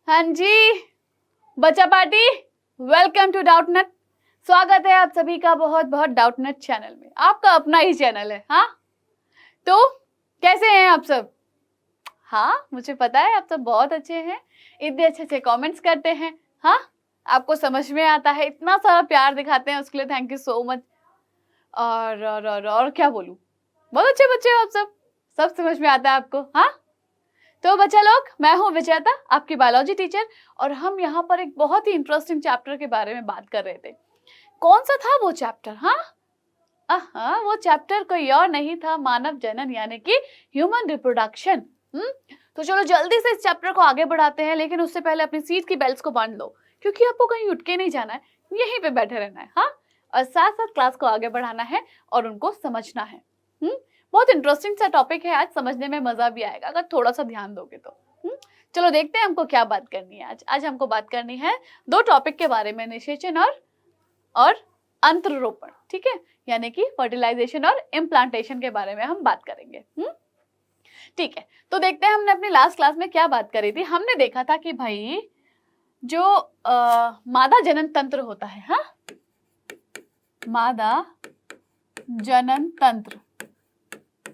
हाँ जी, बच्चा party, welcome to Doubtnut. स्वागत है आप सभी का बहुत बहुत डाउटनट चैनल में। आपका अपना ही चैनल है। हाँ, तो कैसे हैं आप सब? हाँ, मुझे पता है आप सब बहुत अच्छे हैं, इतने अच्छे अच्छे कमेंट्स करते हैं। हाँ, आपको समझ में आता है, इतना सारा प्यार दिखाते हैं, उसके लिए थैंक यू सो मच। और क्या बोलूं, बहुत अच्छे बच्चे हो आप सब समझ में आता है आपको। हाँ, तो बच्चा लोग, मैं हूँ विजेता, आपकी बायोलॉजी टीचर, और हम यहाँ पर एक बहुत ही इंटरेस्टिंग चैप्टर के बारे में बात कर रहे थे। कौन सा था वो चैप्टर? हाँ, वो चैप्टर कोई और नहीं था, मानव जनन यानी कि ह्यूमन रिप्रोडक्शन। तो चलो जल्दी से इस चैप्टर को आगे बढ़ाते हैं, लेकिन उससे पहले अपनी सीट की बेल्ट्स को बांध लो, क्योंकि आपको कहीं उठ के नहीं जाना है, यहीं पे बैठे रहना है। हाँ, और साथ साथ क्लास को आगे बढ़ाना है और उनको समझना है। बहुत इंटरेस्टिंग सा टॉपिक है आज, समझने में मजा भी आएगा अगर थोड़ा सा ध्यान दोगे तो। चलो देखते हैं हमको क्या बात करनी है आज हमको बात करनी है दो टॉपिक के बारे में, निषेचन और अंतरोपण। ठीक है, यानी कि फर्टिलाइजेशन और इम्प्लांटेशन के बारे में हम बात करेंगे। ठीक है, तो देखते हैं हमने अपनी लास्ट क्लास में क्या बात करी थी। हमने देखा था कि भाई जो मादा जनन तंत्र होता है, हाँ, मादा जनन तंत्र,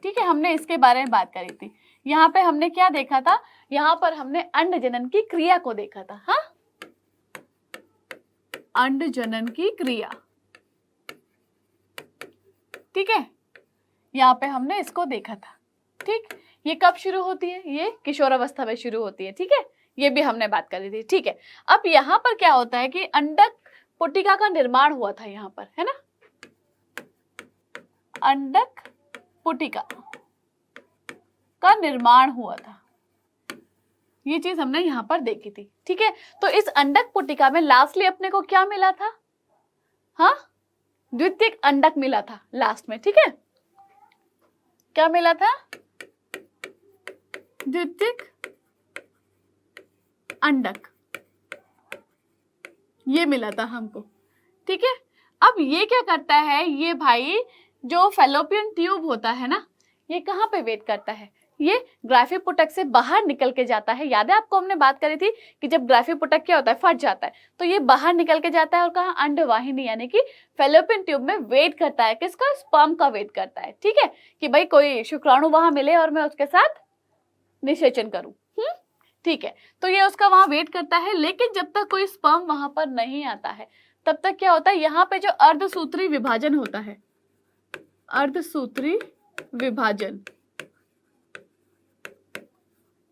ठीक है, हमने इसके बारे में बात करी थी। यहाँ पे हमने क्या देखा था? यहाँ पर हमने अंड जनन की क्रिया को देखा था। हाँ, अंड जनन की क्रिया, ठीक है, यहाँ पे हमने इसको देखा था। ठीक, ये कब शुरू होती है? ये किशोरावस्था में शुरू होती है। ठीक है, ये भी हमने बात करी थी। ठीक है, अब यहाँ पर क्या होता है कि अंडक पुटिका का निर्माण हुआ था यहाँ पर, है ना, अंडक पुटिका का निर्माण हुआ था, ये चीज हमने यहाँ पर देखी थी। ठीक है, तो इस अंडक पुटिका में लास्टली अपने को क्या मिला था? हाँ, द्वितीयक अंडक मिला था लास्ट में। ठीक है, क्या मिला था? द्वितीयक अंडक, ये मिला था हमको। ठीक है, अब ये क्या करता है, ये भाई जो फैलोपियन ट्यूब होता है ना, ये कहाँ पे वेट करता है? ये ग्राफिपुटक से बाहर निकल के जाता है। याद है आपको, हमने बात करी थी कि जब ग्राफिपुटक क्या होता है, फट जाता है, तो ये बाहर निकल के जाता है और कहाँ? अंडवाहिनी यानी कि फैलोपियन ट्यूब में वेट करता है। किसका? स्पर्म का वेट करता है। ठीक है, कि भाई कोई शुक्राणु वहां मिले और मैं उसके साथ निषेचन करूं। ठीक है, तो ये उसका वहां वेट करता है, लेकिन जब तक कोई स्पर्म वहां पर नहीं आता है, तब तक क्या होता है, यहाँ पे जो अर्धसूत्री विभाजन होता है, अर्धसूत्री विभाजन,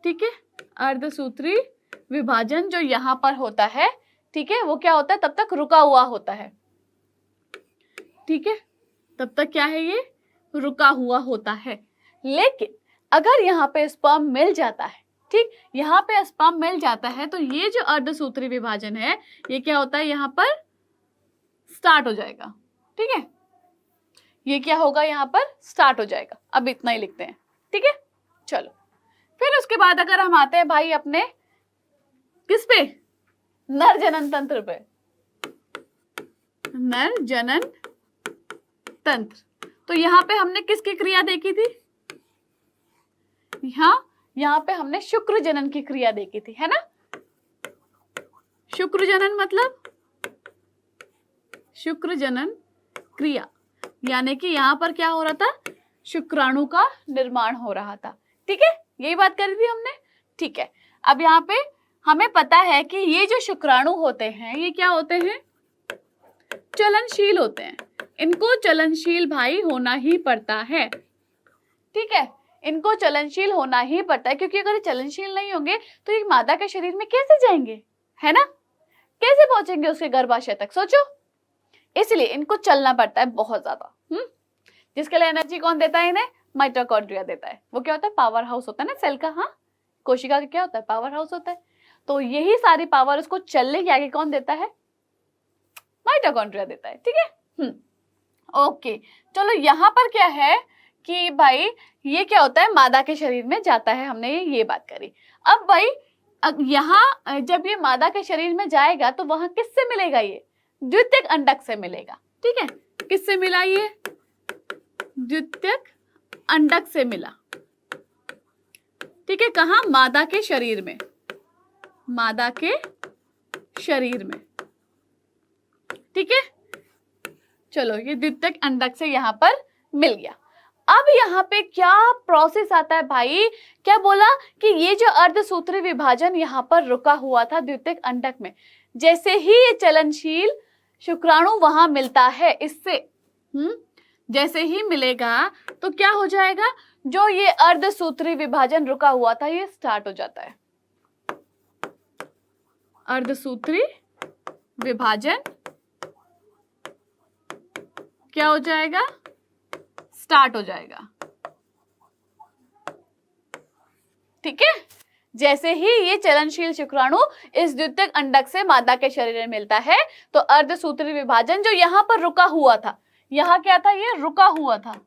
ठीक है, अर्धसूत्री विभाजन जो यहाँ पर होता है, ठीक है, वो क्या होता है, तब तक रुका हुआ होता है। ठीक है, तब तक क्या है, ये रुका हुआ होता है। लेकिन अगर यहाँ पे स्पर्म मिल जाता है, ठीक, यहाँ पे स्पर्म मिल जाता है, तो ये जो अर्धसूत्री विभाजन है, ये क्या होता है, यहाँ पर स्टार्ट हो जाएगा। ठीक है, ये क्या होगा, यहाँ पर स्टार्ट हो जाएगा। अब इतना ही लिखते हैं। ठीक है, चलो फिर उसके बाद अगर हम आते हैं भाई अपने किस पे? नर जनन तंत्र पे। नर जनन तंत्र, तो यहाँ पे हमने किसकी क्रिया देखी थी? यहाँ पे हमने शुक्र जनन की क्रिया देखी थी, है ना। शुक्र जनन मतलब शुक्र जनन क्रिया, यानी कि यहाँ पर क्या हो रहा था, शुक्राणु का निर्माण हो रहा था। ठीक है, यही बात करी थी हमने। ठीक है, अब यहाँ पे हमें पता है कि ये जो शुक्राणु होते हैं, ये क्या होते हैं, चलनशील होते हैं। इनको चलनशील भाई होना ही पड़ता है। ठीक है, इनको चलनशील होना ही पड़ता है, क्योंकि अगर ये चलनशील नहीं होंगे तो ये मादा के शरीर में कैसे जाएंगे, है ना, कैसे पहुंचेंगे उसके गर्भाशय तक, सोचो। इसलिए इनको चलना पड़ता है बहुत ज्यादा। जिसके लिए एनर्जी कौन देता है इन्हें? माइटोकॉन्ड्रिया देता है। वो क्या होता है? पावर हाउस होता है ना सेल का। हाँ, कोशिका का क्या होता है? पावर हाउस होता है। तो यही सारी पावर उसको चलने के आगे कौन देता है? माइटोकॉन्ड्रिया देता है। ठीक है, ओके, चलो यहाँ पर क्या है कि भाई ये क्या होता है, मादा के शरीर में जाता है, हमने ये बात करी। अब भाई यहाँ जब ये मादा के शरीर में जाएगा तो वहां किससे मिलेगा? ये द्वितीयक अंडक से मिलेगा। ठीक है, किससे मिला? ये द्वितीयक अंडक से मिला। ठीक है, कहाँ? मादा के शरीर में। मादा के शरीर में। ठीक है, चलो ये द्वितीयक अंडक से यहां पर मिल गया। अब यहाँ पे क्या प्रोसेस आता है भाई, क्या बोला कि ये जो अर्धसूत्री विभाजन यहाँ पर रुका हुआ था द्वितीयक अंडक में, जैसे ही ये चलनशील शुक्राणु वहां मिलता है इससे, जैसे ही मिलेगा तो क्या हो जाएगा, जो ये अर्धसूत्री विभाजन रुका हुआ था ये स्टार्ट हो जाता है। अर्धसूत्री विभाजन क्या हो जाएगा, स्टार्ट हो जाएगा। ठीक है, जैसे ही ये चलनशील शुक्राणु इस द्वितीयक अंडक से मादा के शरीर में मिलता है तो अर्धसूत्री विभाजन जो यहां पर रुका हुआ था, यहां क्या था, ये रुका हुआ था,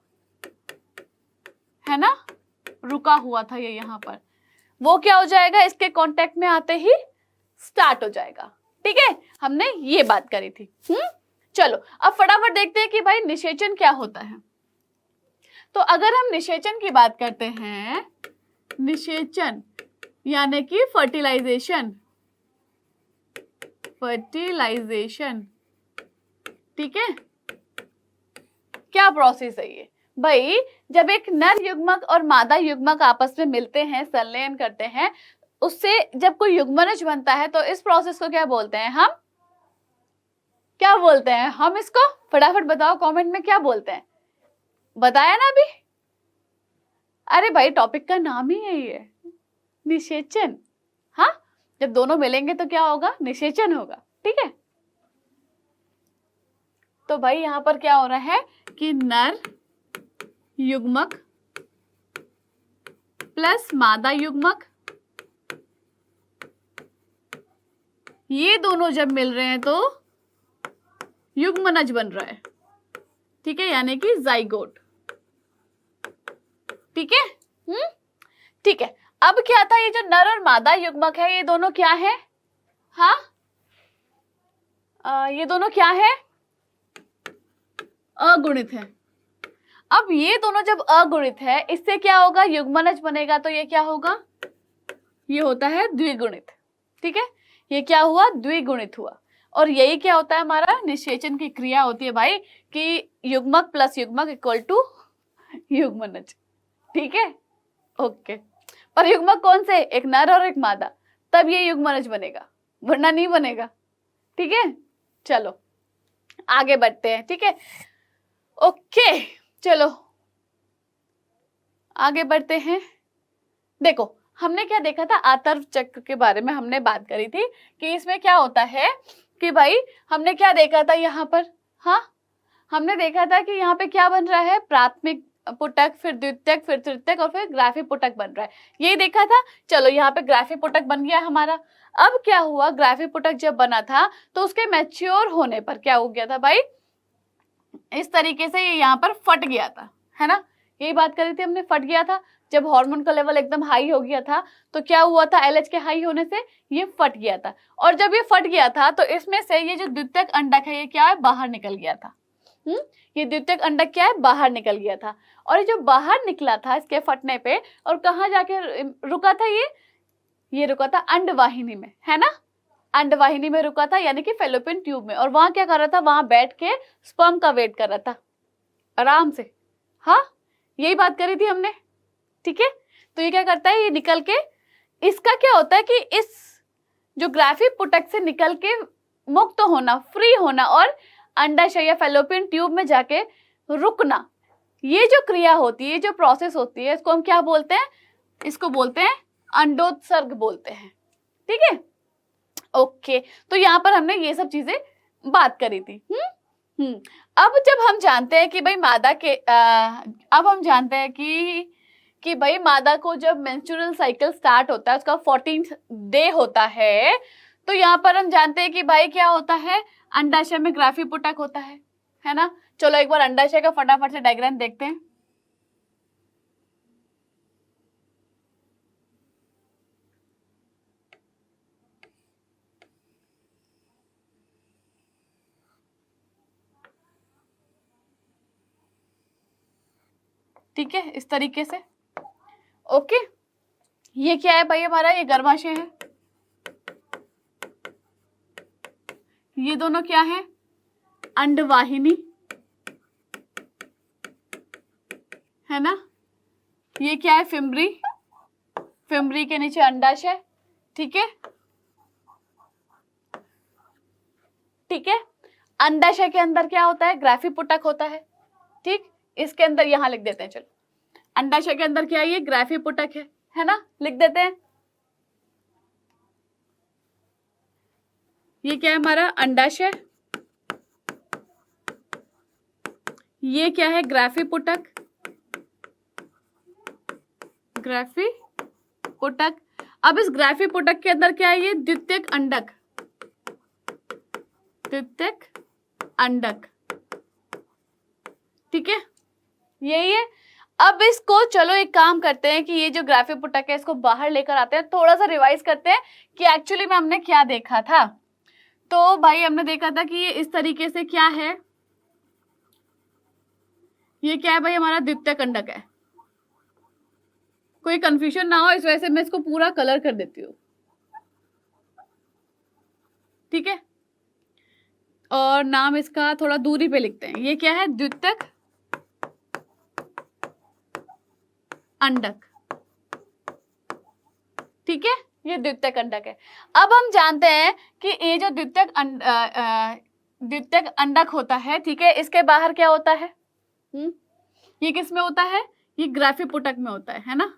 है ना, रुका हुआ था ये यहां पर, वो क्या हो जाएगा, इसके कांटेक्ट में आते ही स्टार्ट हो जाएगा। ठीक है, हमने ये बात करी थी। चलो अब फटाफट देखते हैं कि भाई निषेचन क्या होता है। तो अगर हम निषेचन की बात करते हैं, निषेचन यानी कि फर्टिलाइजेशन, फर्टिलाइजेशन, ठीक है, क्या प्रोसेस है ये भाई, जब एक नर युग्मक और मादा युग्मक आपस में मिलते हैं, संलयन करते हैं, उससे जब कोई युग्मनज बनता है तो इस प्रोसेस को क्या बोलते हैं, हम क्या बोलते हैं, हम इसको फटाफट बताओ कमेंट में, क्या बोलते हैं, बताया ना अभी, अरे भाई टॉपिक का नाम ही है ये, निषेचन। हाँ, जब दोनों मिलेंगे तो क्या होगा, निषेचन होगा। ठीक है, तो भाई यहां पर क्या हो रहा है कि नर युग्मक प्लस मादा युग्मक, ये दोनों जब मिल रहे हैं तो युग्मनज बन रहा है। ठीक है, यानी कि जाइगोट। ठीक है, ठीक है, अब क्या था, ये जो नर और मादा युग्मक है ये दोनों क्या है, हाँ, ये दोनों क्या है, अगुणित है। अब ये दोनों जब अगुणित है, इससे क्या होगा, युग्मनज बनेगा तो ये क्या होगा, ये होता है द्विगुणित। ठीक है, ये क्या हुआ, द्विगुणित हुआ। और यही क्या होता है, हमारा निषेचन की क्रिया होती है भाई, कि युग्मक प्लस युग्मक इक्वल टू युग्मनज। ठीक है, ओके, पर युग्मक कौन से, एक नर और एक मादा, तब ये युग्मनज बनेगा, वरना नहीं बनेगा। ठीक है, चलो आगे बढ़ते हैं। ठीक है, ओके, चलो आगे बढ़ते हैं। देखो हमने क्या देखा था, आतर्व चक्र के बारे में हमने बात करी थी कि इसमें क्या होता है कि भाई हमने क्या देखा था यहाँ पर, हाँ, हमने देखा था कि यहाँ पे क्या बन रहा है, प्राथमिक पुटक, फिर द्वितीयक, फिर तृतीयक और फिर ग्राफी पुटक बन रहा है, यही देखा था। चलो यहाँ पे ग्राफी पुटक बन गया हमारा। अब क्या हुआ, ग्राफी पुटक जब बना था तो उसके मैच्योर होने पर क्या हो गया था भाई, इस तरीके से ये यहाँ पर फट गया था, है ना, यही बात करी थी हमने, फट गया था। जब हार्मोन का लेवल एकदम हाई हो गया था तो क्या हुआ था, एलएच के हाई होने से ये फट गया था। और जब ये फट गया था तो इसमें से ये जो द्वितीयक अंडक है ये क्या है, बाहर निकल गया था। ये द्वितीयक अंडक क्या है, बाहर निकल गया था। और ये जो बाहर निकला था इसके फटने पे, और कहाँ जाके रुका था, ये रुका था अंडवाहिनी में, है ना, अंडवाहिनी में रुका था, यानी कि फेलोपियन ट्यूब में। और वहां क्या कर रहा था, वहां बैठ के स्पर्म का वेट कर रहा था आराम से। हाँ, यही बात करी थी हमने। ठीक है, तो ये क्या करता है, ये निकल के, इसका क्या होता है कि इस जो ग्राफी पुटक से निकल के मुक्त होना, फ्री होना और अंडाशय या फेलोपियन ट्यूब में जाके रुकना, ये जो क्रिया होती है, जो प्रोसेस होती है, इसको हम क्या बोलते हैं, इसको बोलते हैं अंडोत्सर्ग बोलते हैं। ठीक है, ओके, तो यहाँ पर हमने ये सब चीजें बात करी थी। अब जब हम जानते हैं कि भाई मादा के अब हम जानते हैं कि भाई मादा को जब मेंस्ट्रुअल साइकिल स्टार्ट होता है, उसका 14th डे होता है, तो यहाँ पर हम जानते हैं कि भाई क्या होता है, अंडाशय में ग्राफी पुटक होता है ना। चलो एक बार अंडाशय का फटाफट से डायग्राम देखते हैं। ठीक है, इस तरीके से। ओके, ये क्या है भाई, हमारा ये गर्भाशय है। ये दोनों क्या है? अंडवाहिनी, है ना। ये क्या है? फिम्बरी, फिम्बरी के नीचे अंडाशय, ठीक है, ठीक है। अंडाशय के अंदर क्या होता है? ग्राफीपुटक होता है, ठीक। इसके अंदर यहां लिख देते हैं, चलो अंडाशय के अंदर क्या है? ये ग्राफीपुटक है ना, लिख देते हैं। ये क्या है हमारा? अंडाशय। ये क्या है? ग्राफीपुटक, ग्राफीपुटक। अब इस ग्राफीपुटक के अंदर क्या है? ये द्वितीयक अंडक, द्वितीयक अंडक, ठीक है, यही है। अब इसको चलो एक काम करते हैं कि ये जो ग्राफीपुटक है इसको बाहर लेकर आते हैं, थोड़ा सा रिवाइज करते हैं कि एक्चुअली में हमने क्या देखा था। तो भाई हमने देखा था कि ये इस तरीके से क्या है? ये क्या है भाई? हमारा द्वितीयक अंडक है। कोई कंफ्यूजन ना हो इस वजह से मैं इसको पूरा कलर कर देती हूँ, ठीक है। और नाम इसका थोड़ा दूरी पे लिखते हैं। ये क्या है? द्वितीयक अंडक, ठीक है, ये द्वितीयक अंडक है। अब हम जानते हैं कि ये जो द्वितीयक अंडक होता है, ठीक है, इसके बाहर क्या होता है? ये किस में होता है? ये ग्राफीपुटक में होता है ना।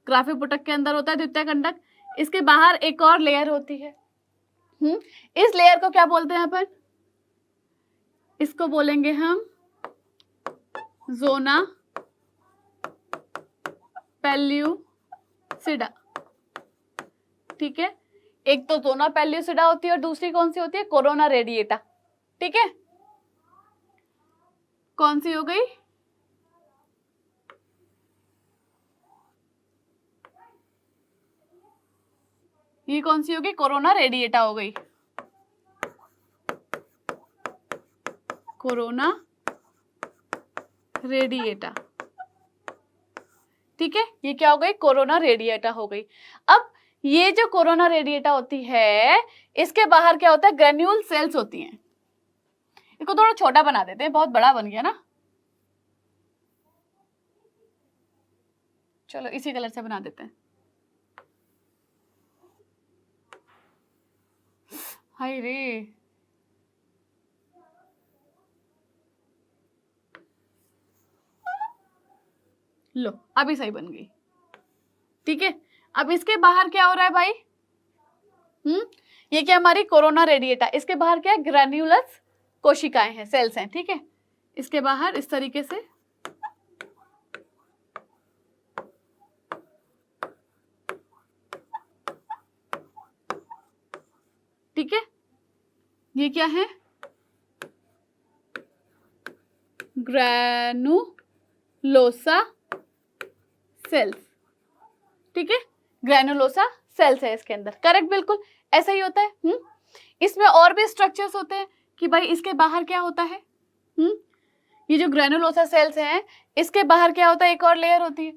ग्राफीपुटक के अंदर होता है द्वितीयक अंडक। इसके बाहर एक और लेयर होती है। इस लेयर को क्या बोलते हैं अपन? इसको बोलेंगे हम ज़ोना पेल्यूसिडा, ठीक है। एक तो ज़ोना पेल्यूसिडा होती है और दूसरी कौन सी होती है? कोरोना रेडिएटा, ठीक है। कौन सी हो गई? ये कौन सी होगी? कोरोना रेडिएटा हो गई, कोरोना रेडिएटा, ठीक है। ये क्या हो गई? कोरोना रेडिएटा हो गई। अब ये जो कोरोना रेडिएटा होती है इसके बाहर क्या होता है? ग्रेन्यूल सेल्स होती हैं। इसको थोड़ा छोटा बना देते हैं, बहुत बड़ा बन गया ना। चलो इसी कलर से बना देते हैं। हाय रे, लो अभी सही बन गई, ठीक है। अब इसके बाहर क्या हो रहा है भाई? ये क्या हमारी कोरोना रेडिएटा, इसके बाहर क्या है? ग्रैन्युलस कोशिकाएं हैं, सेल्स हैं, ठीक है। इसके बाहर इस तरीके से, ठीक है। ये क्या है? ग्रैनुलोसा सेल्स, ठीक है, ग्रैनुलोसा सेल्स है इसके अंदर, करेक्ट, बिल्कुल ऐसा ही होता है। इसमें और भी स्ट्रक्चर्स होते हैं कि भाई इसके बाहर क्या होता है? ये जो ग्रैनुलोसा सेल्स हैं इसके बाहर क्या होता है? एक और लेयर होती है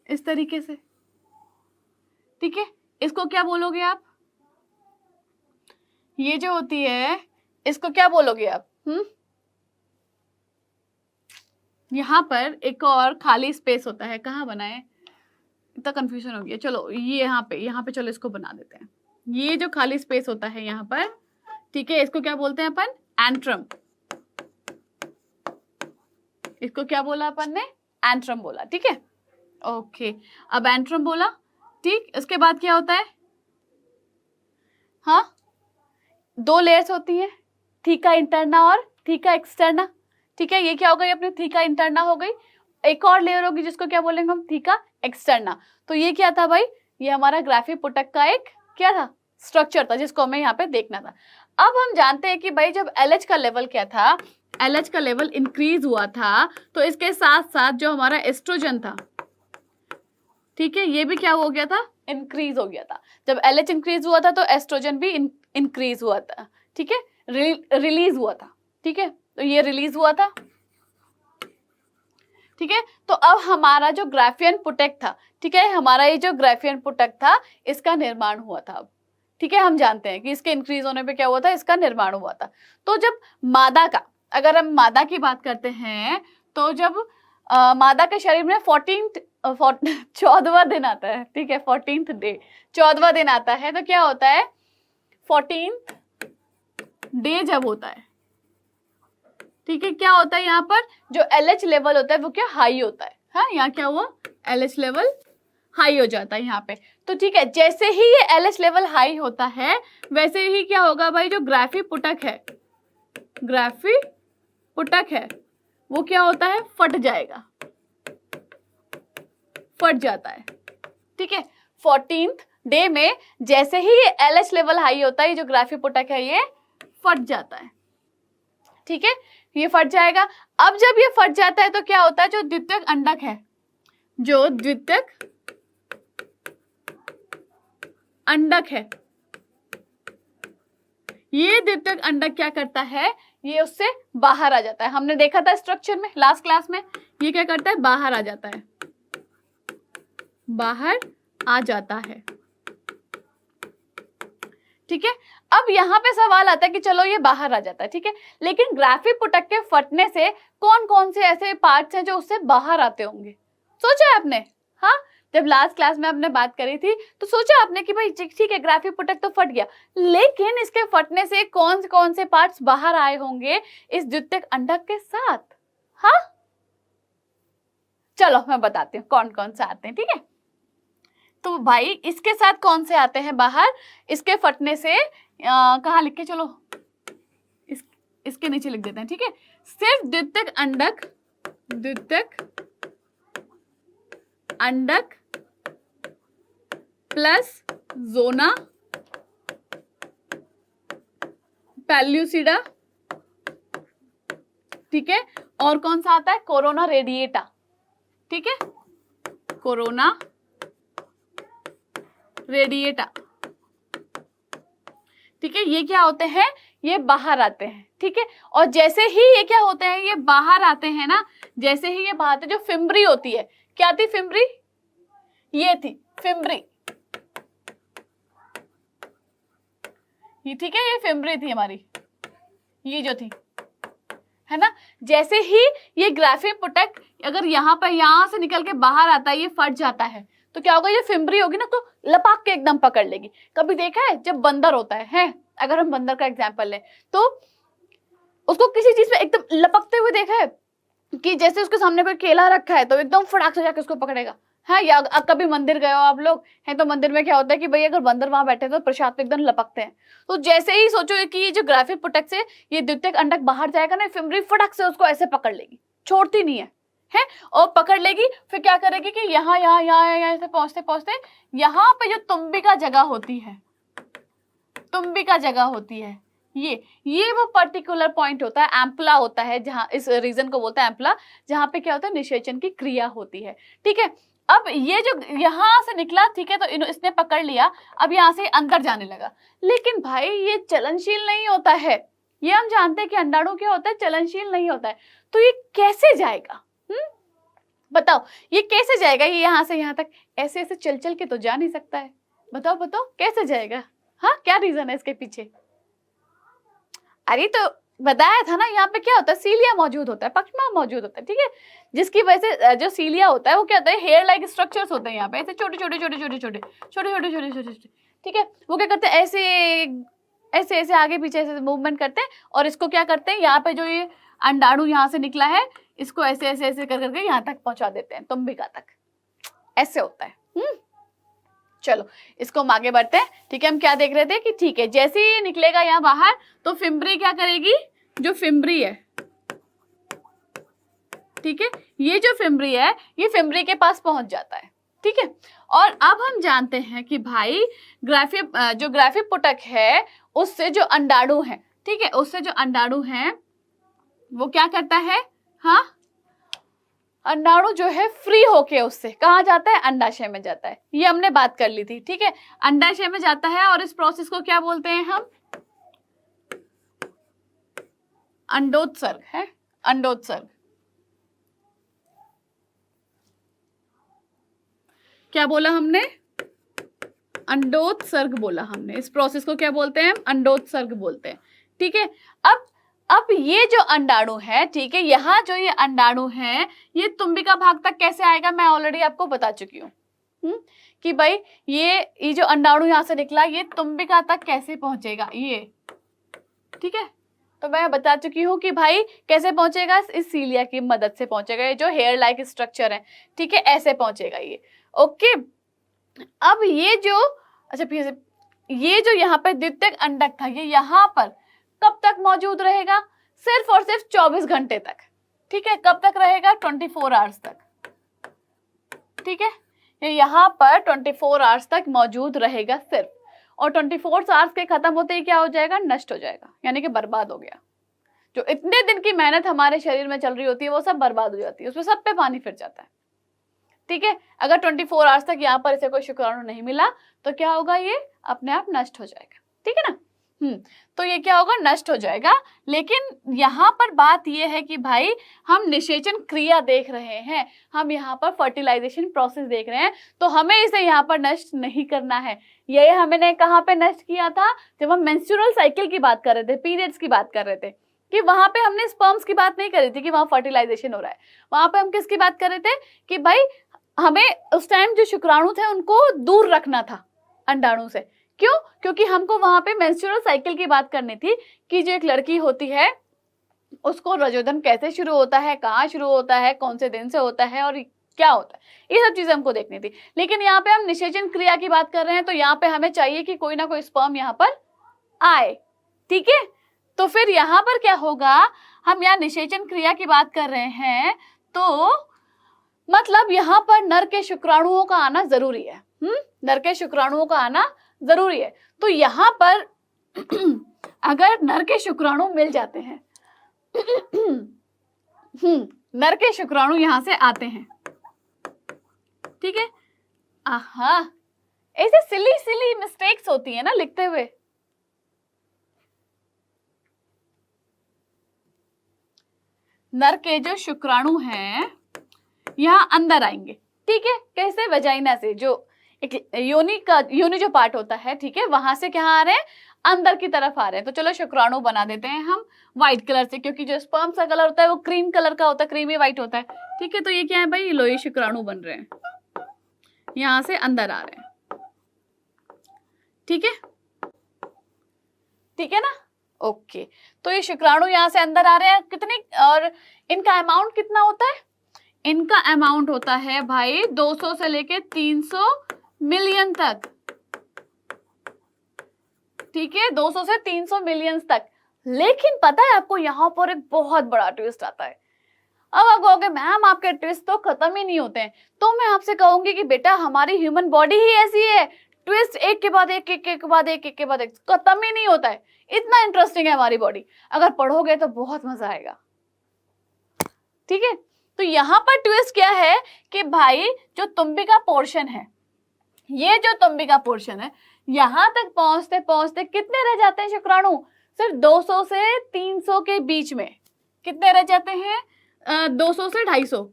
इस तरीके से, ठीक है। इसको क्या बोलोगे आप? ये जो होती है इसको क्या बोलोगे आप? यहाँ पर एक और खाली स्पेस होता है, कहाँ बनाए? इतना कंफ्यूजन हो गया। चलो ये यहाँ पे चलो इसको बना देते हैं। ये जो खाली स्पेस होता है यहाँ पर, ठीक है, इसको क्या बोलते हैं अपन? एंट्रम। इसको क्या बोला अपन ने? एंट्रम बोला, ठीक है, ओके। अब एंट्रम बोला, ठीक। इसके बाद क्या होता है? हाँ, दो लेयर्स होती हैं, थीका इंटरना और थीका एक्सटर्ना, ठीक है। ये क्या हो गई अपनी? थीका इंटरना हो गई। एक और लेयर होगी जिसको क्या बोलेंगे हम? Theca externa. तो ये क्या था भाई? ये हमारा ग्राफीपुटक का एक क्या था? स्ट्रक्चर था जिसको हमें यहाँ पे देखना था। अब हम जानते हैं कि भाई जब LH का लेवल क्या था? LH का लेवल इंक्रीज हुआ था तो इसके साथ साथ जो हमारा एस्ट्रोजन था, ठीक है, ये भी क्या हो गया था? इंक्रीज हो गया था। जब LH इंक्रीज हुआ था तो एस्ट्रोजन भी इंक्रीज हुआ था, ठीक है, रिलीज हुआ था, ठीक है। तो ये रिलीज हुआ था, ठीक है। तो अब हमारा जो ग्राफियन पुटक था, ठीक है, हमारा ये जो ग्राफियन पुटक था इसका निर्माण हुआ था अब, ठीक है। हम जानते हैं कि इसके इंक्रीज होने पे क्या हुआ था, इसका निर्माण हुआ था। तो जब मादा का, अगर हम मादा की बात करते हैं, तो जब मादा के शरीर में 14वां दिन आता है, ठीक है, 14th डे, 14वां दिन आता है, तो क्या होता है, 14th डे जब होता है, ठीक है, क्या होता है यहाँ पर जो LH लेवल होता है वो क्या हाई होता है, हाँ, यहाँ क्या हुआ, LH लेवल हाई हो जाता है यहाँ पे। तो ठीक है, जैसे ही ये LH लेवल हाई होता है वैसे ही क्या होगा भाई, जो ग्राफी पुटक है, ग्राफी पुटक है वो क्या होता है, फट जाएगा, फट जाता है, ठीक है। 14th डे में जैसे ही ये LH लेवल हाई होता है, ये जो ग्राफी पुटक है ये फट जाता है, ठीक है, ये फट जाएगा। अब जब ये फट जाता है तो क्या होता है, जो द्वितीयक अंडक है, जो द्वितीयक अंडक है, ये द्वितीयक अंडक क्या करता है, ये उससे बाहर आ जाता है। हमने देखा था स्ट्रक्चर में लास्ट क्लास में, ये क्या करता है, बाहर आ जाता है, बाहर आ जाता है, ठीक है। अब यहाँ पे सवाल आता है कि चलो ये बाहर आ जाता है, ठीक है, लेकिन ग्राफी पुटक के फटने से कौन कौन से ऐसे पार्ट्स हैं जो उससे बाहर आते होंगे, सोचा है आपने, हाँ, जब लास्ट क्लास में आपने बात करी थी तो सोचा आपने कि भाई ठीक है ग्राफी पुटक तो फट गया, लेकिन इसके फटने से कौन से पार्ट्स बाहर आए होंगे इस द्वितीयक अंडक के साथ, हाँ, चलो मैं बताती हूँ कौन कौन से आते हैं, ठीक है। तो भाई इसके साथ कौन से आते हैं बाहर, इसके फटने से कहाँ लिख के, चलो इसके नीचे लिख देते हैं, ठीक है। सिर्फ द्वितीयक अंडक प्लस जोना पेल्यूसिडा, ठीक है, और कौन सा आता है, कोरोना रेडिएटा, ठीक है, कोरोना रेडिएटा, ठीक है, ये क्या होते हैं, ये बाहर आते हैं, ठीक है। और जैसे ही ये क्या होते हैं, ये बाहर आते हैं ना, जैसे ही ये बाहर आते हैं, जो फिम्बरी होती है, क्या थी फिम्बरी, ये थी फिम्बरी, ये ठीक है, ये फिम्बरी थी हमारी, ये जो थी, है ना। जैसे ही ये ग्राफी पुटक अगर यहाँ से निकल के बाहर आता है, ये फट जाता है, तो क्या होगा, ये फिम्बरी होगी ना, तो लपाक के एकदम पकड़ लेगी। कभी देखा है जब बंदर होता है, अगर हम बंदर का एग्जांपल लें तो उसको किसी चीज पे एकदम लपकते हुए देखा है कि जैसे उसके सामने कोई केला रखा है तो एकदम फटाक से जाके उसको पकड़ेगा, है, या कभी मंदिर गए हो आप लोग हैं तो मंदिर में क्या होता है कि भाई अगर बंदर वहां बैठे तो प्रसाद पे एकदम लपकते हैं। तो जैसे ही सोचो कि ये जो ग्राफी पुटक से ये द्वितीयक अंडक बाहर जाएगा ना, फिम्बरी फटाक से उसको ऐसे पकड़ लेगी, छोड़ती नहीं है, और पकड़ लेगी, फिर क्या करेगी कि यहाँ ऐसे पहुंचते पहुंचते यहाँ पे जो तुम्बिका जगह होती है, तुम्बिका जगह होती है, ये वो पर्टिकुलर पॉइंट होता है, एम्पला होता है, जहां इस रीजन को बोलते हैं एम्पला, जहां पे क्या होता है, निषेचन की क्रिया होती है, ठीक है। अब ये जो यहाँ से निकला, ठीक है, तो इसने पकड़ लिया, अब यहाँ से अंदर जाने लगा, लेकिन भाई ये चलनशील नहीं होता है, ये हम जानते हैं कि अंडाणु क्या होता है, चलनशील नहीं होता है, तो ये कैसे जाएगा, बताओ ये कैसे जाएगा, ये यहाँ से यहाँ तक ऐसे ऐसे चल चल के तो जा नहीं सकता है, बताओ बताओ कैसे जाएगा, हाँ, क्या रीजन है इसके पीछे। अरे तो बताया था ना, यहाँ पे क्या होता है, सीलिया मौजूद होता है, पक्षमा मौजूद होता है, ठीक है, जिसकी वजह से जो सीलिया होता है वो क्या होता है, हेयर लाइक स्ट्रक्चर्स होते हैं यहाँ पे, ऐसे छोटे छोटे छोटे छोटे छोटे छोटे छोटे छोटे छोटे छोटे, ठीक है, वो क्या करते हैं, ऐसे ऐसे ऐसे आगे पीछे ऐसे मूवमेंट करते हैं, और इसको क्या करते हैं, यहाँ पे जो ये अंडाणु यहाँ से निकला है इसको ऐसे ऐसे ऐसे कर करके यहाँ तक पहुंचा देते हैं, तुम्बिका तक, ऐसे होता है। चलो इसको हम आगे बढ़ते हैं, ठीक है। हम क्या देख रहे थे कि ठीक है, जैसे ही निकलेगा यहाँ बाहर तो फिम्बरी क्या करेगी, जो फिम्बरी है, ठीक है, ये जो फिम्बरी है ये फिम्बरी के पास पहुंच जाता है, ठीक है। और अब हम जानते हैं कि भाई जो ग्राफी पुटक है उससे जो अंडाणु है, ठीक है, उससे जो अंडाणु है वो क्या करता है, हाँ, अंडाणु जो है फ्री होके उससे कहाँ जाता है, अंडाशय में जाता है, ये हमने बात कर ली थी, ठीक है, अंडाशय में जाता है, और इस प्रोसेस को क्या बोलते हैं हम, अंडोत्सर्ग है, अंडोत्सर्ग, क्या बोला हमने? अंडोत्सर्ग बोला हमने। इस प्रोसेस को क्या बोलते हैं? अंडोत्सर्ग बोलते हैं। ठीक है, अब ये जो अंडाणु है, ठीक है, यहाँ जो ये अंडाणु है ये तुम्बिका भाग तक कैसे आएगा मैं ऑलरेडी आपको बता चुकी हूँ कि भाई ये जो अंडाणु यहाँ से निकला ये तुम्बिका तक कैसे पहुंचेगा ये। ठीक है, तो मैं बता चुकी हूँ कि भाई कैसे पहुंचेगा, इस सीलिया की मदद से पहुंचेगा। ये जो हेयर लाइक स्ट्रक्चर है, ठीक है, ऐसे पहुंचेगा ये। ओके, अब ये जो अच्छा फिर से ये जो यहाँ पे द्वितीयक अंडक था ये यहाँ पर कब तक मौजूद रहेगा? सिर्फ और सिर्फ 24 घंटे तक। ठीक है, कब तक रहेगा? 24 आवर्स तक। ठीक है, ये यहाँ पर 24 आवर्स तक मौजूद रहेगा सिर्फ, और 24 आवर्स के खत्म होते ही क्या हो जाएगा? नष्ट हो जाएगा, यानी कि बर्बाद हो गया। जो इतने दिन की मेहनत हमारे शरीर में चल रही होती है वो सब बर्बाद हो जाती है, उसमें सब पे पानी फिर जाता है। ठीक है, अगर 24 आवर्स तक यहाँ पर इसे कोई शुक्राणु नहीं मिला तो क्या होगा? ये अपने आप नष्ट हो जाएगा। ठीक है ना? तो ये क्या होगा? नष्ट हो जाएगा। लेकिन यहाँ पर बात ये है कि भाई हम निषेचन क्रिया देख रहे हैं, हम यहाँ पर फर्टिलाइजेशन प्रोसेस देख रहे हैं, तो हमें इसे यहाँ पर नष्ट नहीं करना है। ये हमने कहाँ पे नष्ट किया था? जब हम मेंस्ट्रुअल साइकिल की बात कर रहे थे, पीरियड्स की बात कर रहे थे, कि वहां पे हमने स्पर्म्स की बात नहीं करी थी कि वहां फर्टिलाइजेशन हो रहा है। वहां पे हम किसकी बात कर रहे थे कि भाई हमें उस टाइम जो शुक्राणु थे उनको दूर रखना था अंडाणु से। क्यों? क्योंकि हमको वहां पे मेंस्ट्रुअल साइकिल की बात करनी थी कि जो एक लड़की होती है उसको रजोधन कैसे शुरू होता है, कहाँ शुरू होता है, कौन से दिन से होता है और क्या होता है, ये सब चीजें हमको देखनी थी। लेकिन यहाँ पे हम निषेचन क्रिया की बात कर रहे हैं, तो यहाँ पे हमें चाहिए कि कोई ना कोई स्पर्म यहाँ पर आए। ठीक है, तो फिर यहाँ पर क्या होगा? हम यहाँ निषेचन क्रिया की बात कर रहे हैं, तो मतलब यहाँ पर नर के शुक्राणुओं का आना जरूरी है। नर के शुक्राणुओं का आना जरूरी है। तो यहाँ पर अगर नर के शुक्राणु मिल जाते हैं नर के शुक्राणु यहाँ से आते हैं, ठीक है, आहा, ऐसे सिली सिली मिस्टेक्स होती है ना लिखते हुए। नर के जो शुक्राणु हैं यहाँ अंदर आएंगे। ठीक है, कैसे? वजाइना से, जो एक योनि जो पार्ट होता है, ठीक है, वहां से क्या आ रहे हैं? अंदर की तरफ आ रहे हैं। तो चलो शुक्राणु बना देते हैं हम व्हाइट कलर से, क्योंकि जो स्पर्म का कलर होता है वो क्रीम कलर का होता है, क्रीमी व्हाइट होता है। ठीक है, तो ये क्या है भाई? लोई शुक्राणु बन रहे हैं, यहां से अंदर आ रहे हैं। ठीक है, ठीक है ना? ओके, तो ये शुक्राणु यहाँ से अंदर आ रहे हैं। कितने, और इनका अमाउंट कितना होता है? इनका अमाउंट होता है भाई 200 से लेके 300 मिलियन तक। ठीक है, 200 से 300 मिलियन तक। लेकिन पता है आपको यहाँ पर एक बहुत बड़ा ट्विस्ट आता है। अब आप कहोगे मैम आपके ट्विस्ट तो खत्म ही नहीं होते हैं, तो मैं आपसे कहूंगी कि बेटा हमारी ह्यूमन बॉडी ही ऐसी है, ट्विस्ट एक के बाद एक, एक के बाद एक, एक के बाद एक, खत्म ही नहीं होता है। इतना इंटरेस्टिंग है हमारी बॉडी, अगर पढ़ोगे तो बहुत मजा आएगा। ठीक है, तो यहाँ पर ट्विस्ट क्या है कि भाई जो तुम्बिका पोर्शन है, ये जो तुम्बिका पोर्शन है, यहां तक पहुंचते पहुंचते कितने रह जाते हैं शुक्राणु? सिर्फ 200 से 300 के बीच में। कितने रह जाते हैं? 200 से 250।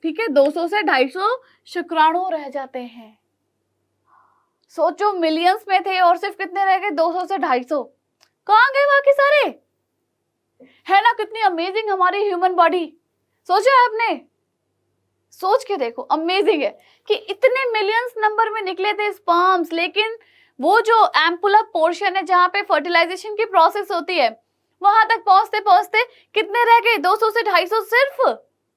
ठीक है, 200 से 250 शुक्राणु रह जाते हैं। सोचो मिलियंस में थे और सिर्फ कितने रह गए? 200 से 250। कहां गए बाकी सारे? है ना कितनी अमेजिंग हमारी ह्यूमन बॉडी। सोचा आपने? सोच के देखो, अमेजिंग है कि इतने मिलियंस नंबर में निकले थे स्पर्म्स, लेकिन वो जो एम्पुलर पोर्शन है जहां पे फर्टिलाइजेशन की प्रोसेस होती है, वहां तक पहुंचते पहुंचते कितने रह गए? 200 से 250 सिर्फ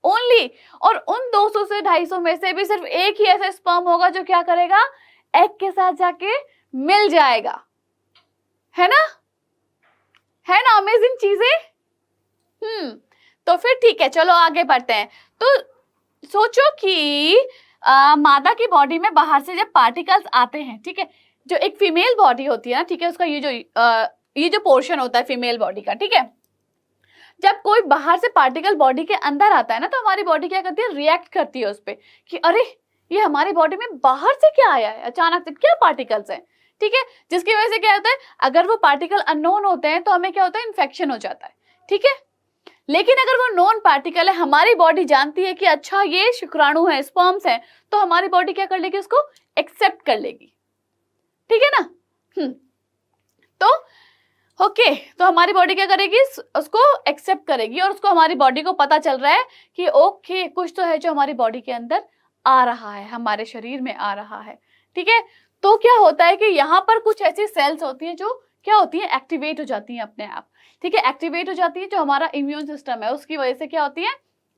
ओनली। और उन 200 से 250 में से भी सिर्फ एक ही ऐसा स्पर्म होगा जो क्या करेगा? एग के साथ जाके मिल जाएगा। है ना? है ना अमेजिंग चीजें? तो फिर ठीक है, चलो आगे बढ़ते हैं। तो सोचो कि मादा की बॉडी में बाहर से जब पार्टिकल्स आते हैं, ठीक है, जो एक फीमेल बॉडी होती है ना, ठीक है, उसका ये जो पोर्शन होता है फीमेल बॉडी का, ठीक है, जब कोई बाहर से पार्टिकल बॉडी के अंदर आता है ना, तो हमारी बॉडी क्या करती है? रिएक्ट करती है उस पर कि अरे ये हमारी बॉडी में बाहर से क्या आया है, अचानक से क्या पार्टिकल्स हैं। ठीक है, जिसकी वजह से क्या होता है? अगर वो पार्टिकल अननोन होते हैं तो हमें क्या होता है? इन्फेक्शन हो जाता है। ठीक है, लेकिन अगर वो नॉन पार्टिकल है, हमारी बॉडी जानती है कि अच्छा ये शुक्राणु है, स्पर्म्स है, तो हमारी बॉडी क्या कर लेगी, उसको एक्सेप्ट कर लेगी, ठीक है ना। तो ओके, तो हमारी बॉडी क्या करेगी, उसको एक्सेप्ट करेगी, और उसको हमारी बॉडी को पता चल रहा है कि ओके कुछ तो है जो हमारी बॉडी के अंदर आ रहा है, हमारे शरीर में आ रहा है, ठीक है। तो क्या होता है कि यहाँ पर कुछ ऐसी सेल्स होती हैं जो क्या होती है, एक्टिवेट हो जाती हैं अपने आप, ठीक है, एक्टिवेट हो जाती है, जो हमारा इम्यून सिस्टम है उसकी वजह से क्या होती है,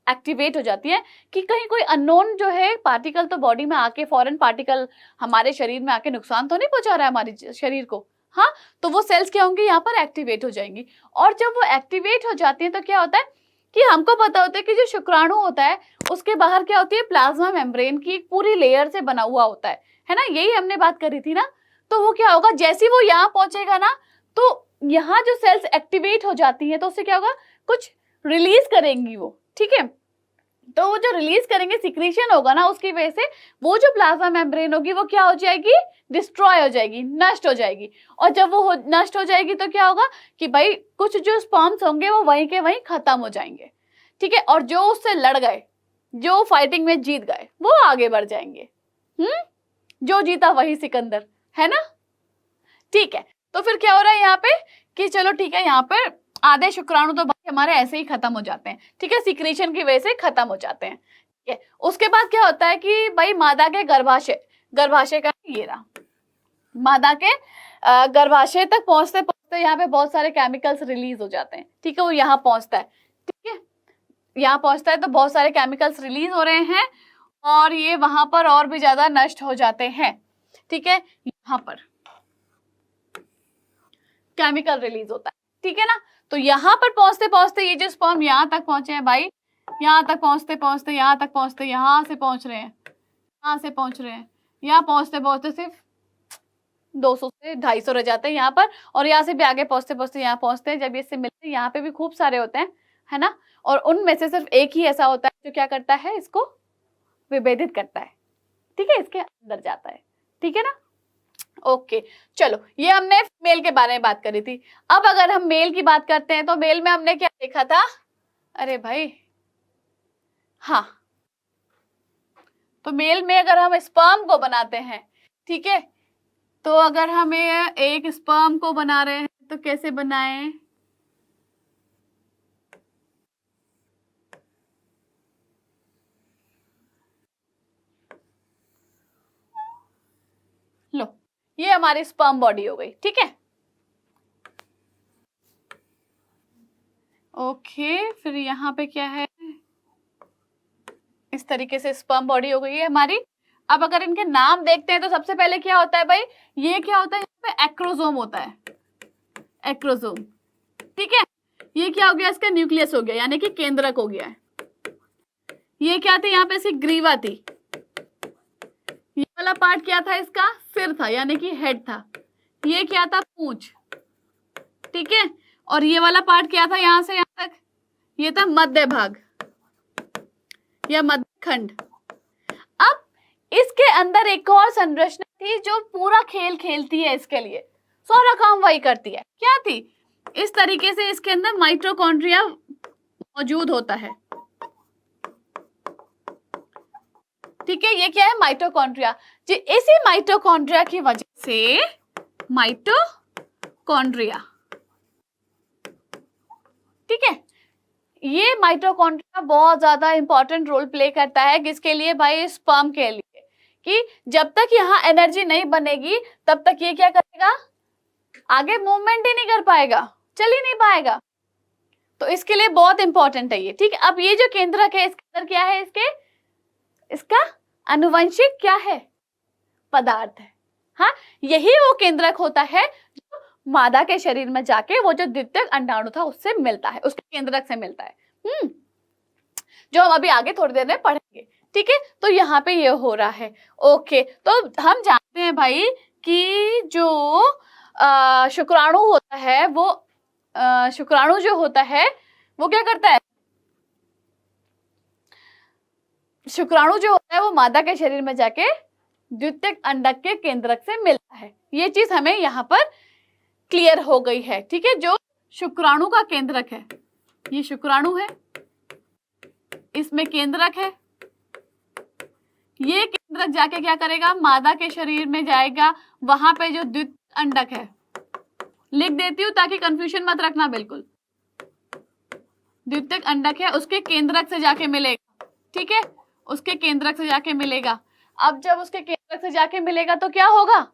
एक्टिवेट हो जाती है कि कहीं कोई अननोन जो है पार्टिकल तो बॉडी में आके, फॉरेन पार्टिकल हमारे शरीर में आके नुकसान तो नहीं पहुंचा रहा है हमारे शरीर को, हाँ, तो वो सेल्स क्या होंगी, यहाँ पर एक्टिवेट हो जाएंगी। और जब वो एक्टिवेट हो जाती है तो क्या होता है कि हमको पता होता है कि जो शुक्राणु होता है उसके बाहर क्या होती है, प्लाज्मा मेम्ब्रेन की एक पूरी लेयर से बना हुआ होता है ना, यही हमने बात करी थी ना। तो वो क्या होगा, जैसे ही वो यहाँ पहुंचेगा ना, तो यहाँ जो सेल्स एक्टिवेट हो जाती है तो उससे क्या होगा, कुछ रिलीज करेंगी वो, ठीक है। तो वो जो रिलीज करेंगे, सिक्रीशन होगा ना, उसकी वजह से वो जो प्लाज्मा मेम्ब्रेन होगी वो क्या हो जाएगी, डिस्ट्रॉय हो जाएगी, नष्ट हो जाएगी। और जब वो नष्ट हो जाएगी तो क्या होगा कि भाई कुछ जो स्पर्म्स होंगे वो वहीं के वहीं खत्म हो जाएंगे, ठीक है। और जो उससे लड़ गए, जो फाइटिंग में जीत गए, वो आगे बढ़ जाएंगे। जो जीता वही सिकंदर, है ना, ठीक है। तो फिर क्या हो रहा है यहाँ पे कि चलो ठीक है, यहाँ पर आधे शुक्राणु तो भाई हमारे ऐसे ही खत्म हो जाते हैं, ठीक है, सिक्रीशन की वजह से खत्म हो जाते हैं, ठीक है। उसके बाद क्या होता है कि भाई मादा के गर्भाशय, गर्भाशय का ये रहा, मादा के गर्भाशय तक पहुंचते पहुंचते यहाँ पे बहुत सारे केमिकल्स रिलीज हो जाते हैं, ठीक है, वो यहाँ पहुंचता है, ठीक है, यहाँ पहुंचता है तो बहुत सारे केमिकल्स रिलीज हो रहे हैं और ये वहां पर और भी ज्यादा नष्ट हो जाते हैं, ठीक है, यहाँ पर केमिकल रिलीज होता है, ठीक है ना। तो यहाँ पर पहुंचते पहुंचते ये जो स्पर्म यहाँ तक पहुंचे हैं भाई, यहाँ तक पहुंचते पहुंचते, यहाँ तक पहुंचते, यहाँ से पहुंच रहे हैं, यहाँ से पहुंच रहे हैं, यहाँ पहुंचते पहुंचते सिर्फ 200 से 250 रह जाते हैं यहाँ पर, और यहाँ से भी आगे पहुंचते पहुंचते यहाँ पहुंचते हैं। जब ये से मिलते हैं यहाँ पे भी खूब सारे होते हैं, है ना, और उनमें से सिर्फ एक ही ऐसा होता है जो क्या करता है, इसको विभेदित करता है, ठीक है, इसके अंदर जाता है, ठीक है ना। ओके, चलो ये हमने मेल के बारे में बात करी थी। अब अगर हम मेल की बात करते हैं तो मेल में हमने क्या देखा था, अरे भाई हाँ, तो मेल में अगर हम स्पर्म को बनाते हैं, ठीक है, तो अगर हमें एक स्पर्म को बना रहे हैं तो कैसे बनाएं, लो ये हमारी स्पर्म बॉडी हो गई, ठीक है। ओके, फिर यहाँ पे क्या है, इस तरीके से स्पर्म बॉडी हो गई है हमारी। अब अगर इनके नाम देखते हैं तो सबसे पहले क्या होता है भाई, ये क्या होता है, यहाँ पे एक्रोसोम होता है, एक्रोसोम, ठीक है। ये क्या हो गया, इसका न्यूक्लियस हो गया, यानी कि केंद्रक हो गया है। ये क्या थी, यहाँ पे इसकी ग्रीवा थी, ये वाला पार्ट क्या था, इसका सिर था, यानी कि हेड था। ये क्या था, पूंछ, ठीक है। और ये वाला पार्ट क्या था, यहां से यहां तक, ये था मध्य भाग या मध्य खंड। अब इसके अंदर एक और संरचना थी जो पूरा खेल खेलती है, इसके लिए सारा काम वही करती है। क्या थी, इस तरीके से इसके अंदर माइटोकॉन्ड्रिया मौजूद होता है, ठीक है। ये क्या है, माइटोकॉन्ड्रिया। जी, इसी माइटोकॉन्ड्रिया की वजह से, माइटोकॉन्ड्रिया, ठीक है, ये माइटोकॉन्ड्रिया बहुत ज्यादा इंपॉर्टेंट रोल प्ले करता है, किसके लिए भाई, स्पर्म के लिए, कि जब तक यहाँ एनर्जी नहीं बनेगी तब तक ये क्या करेगा, आगे मूवमेंट ही नहीं कर पाएगा, चल ही नहीं पाएगा। तो इसके लिए बहुत इंपॉर्टेंट है ये, ठीक है। अब ये जो केंद्रक है इसके अंदर क्या है, इसका आनुवंशिक क्या है, पदार्थ है, हाँ, यही वो केंद्रक होता है जो मादा के शरीर में जाके वो जो द्वितीयक अंडाणु था उससे मिलता है, उसके केंद्रक से मिलता है, जो हम अभी आगे थोड़ी देर में पढ़ेंगे, ठीक है। तो यहाँ पे ये हो रहा है। ओके, तो हम जानते हैं भाई कि जो शुक्राणु होता है वो शुक्राणु जो होता है वो क्या करता है, शुक्राणु जो होता है वो मादा के शरीर में जाके द्वितीयक अंडक के केंद्रक से मिलता है। ये चीज हमें यहाँ पर क्लियर हो गई है, ठीक है। जो शुक्राणु का केंद्रक है ये शुक्राणु है, इसमें केंद्रक है, ये केंद्रक जाके क्या करेगा, मादा के शरीर में जाएगा, वहां पे जो द्वितीयक अंडक है, लिख देती हूँ ताकि कंफ्यूजन मत रखना बिल्कुल, द्वितीयक अंडक है, उसके केंद्रक से जाके मिलेगा, ठीक है, उसके केंद्रक से जाके मिलेगा। अब जब उसके केंद्रक से जाके मिलेगा तो क्या होगा,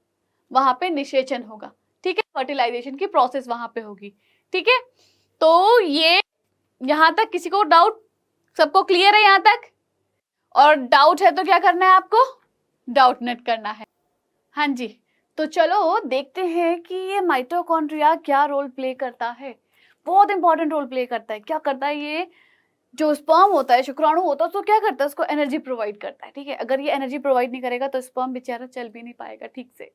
वहां पे निषेचन होगा, ठीक है, फर्टिलाइजेशन की प्रोसेस वहां पे होगी, ठीक है। तो ये यहां तक किसी को डाउट, सबको क्लियर है यहां तक? और डाउट है तो क्या करना है आपको, डाउट नेट करना है। हाँ जी, तो चलो देखते हैं कि ये माइटोकॉन्ड्रिया क्या रोल प्ले करता है। बहुत इंपॉर्टेंट रोल प्ले करता है। क्या करता है, ये जो स्पर्म होता है, शुक्राणु होता है, तो क्या करता है, उसको एनर्जी प्रोवाइड करता है, ठीक है। अगर ये एनर्जी प्रोवाइड नहीं करेगा तो स्पर्म बेचारा चल भी नहीं पाएगा ठीक से,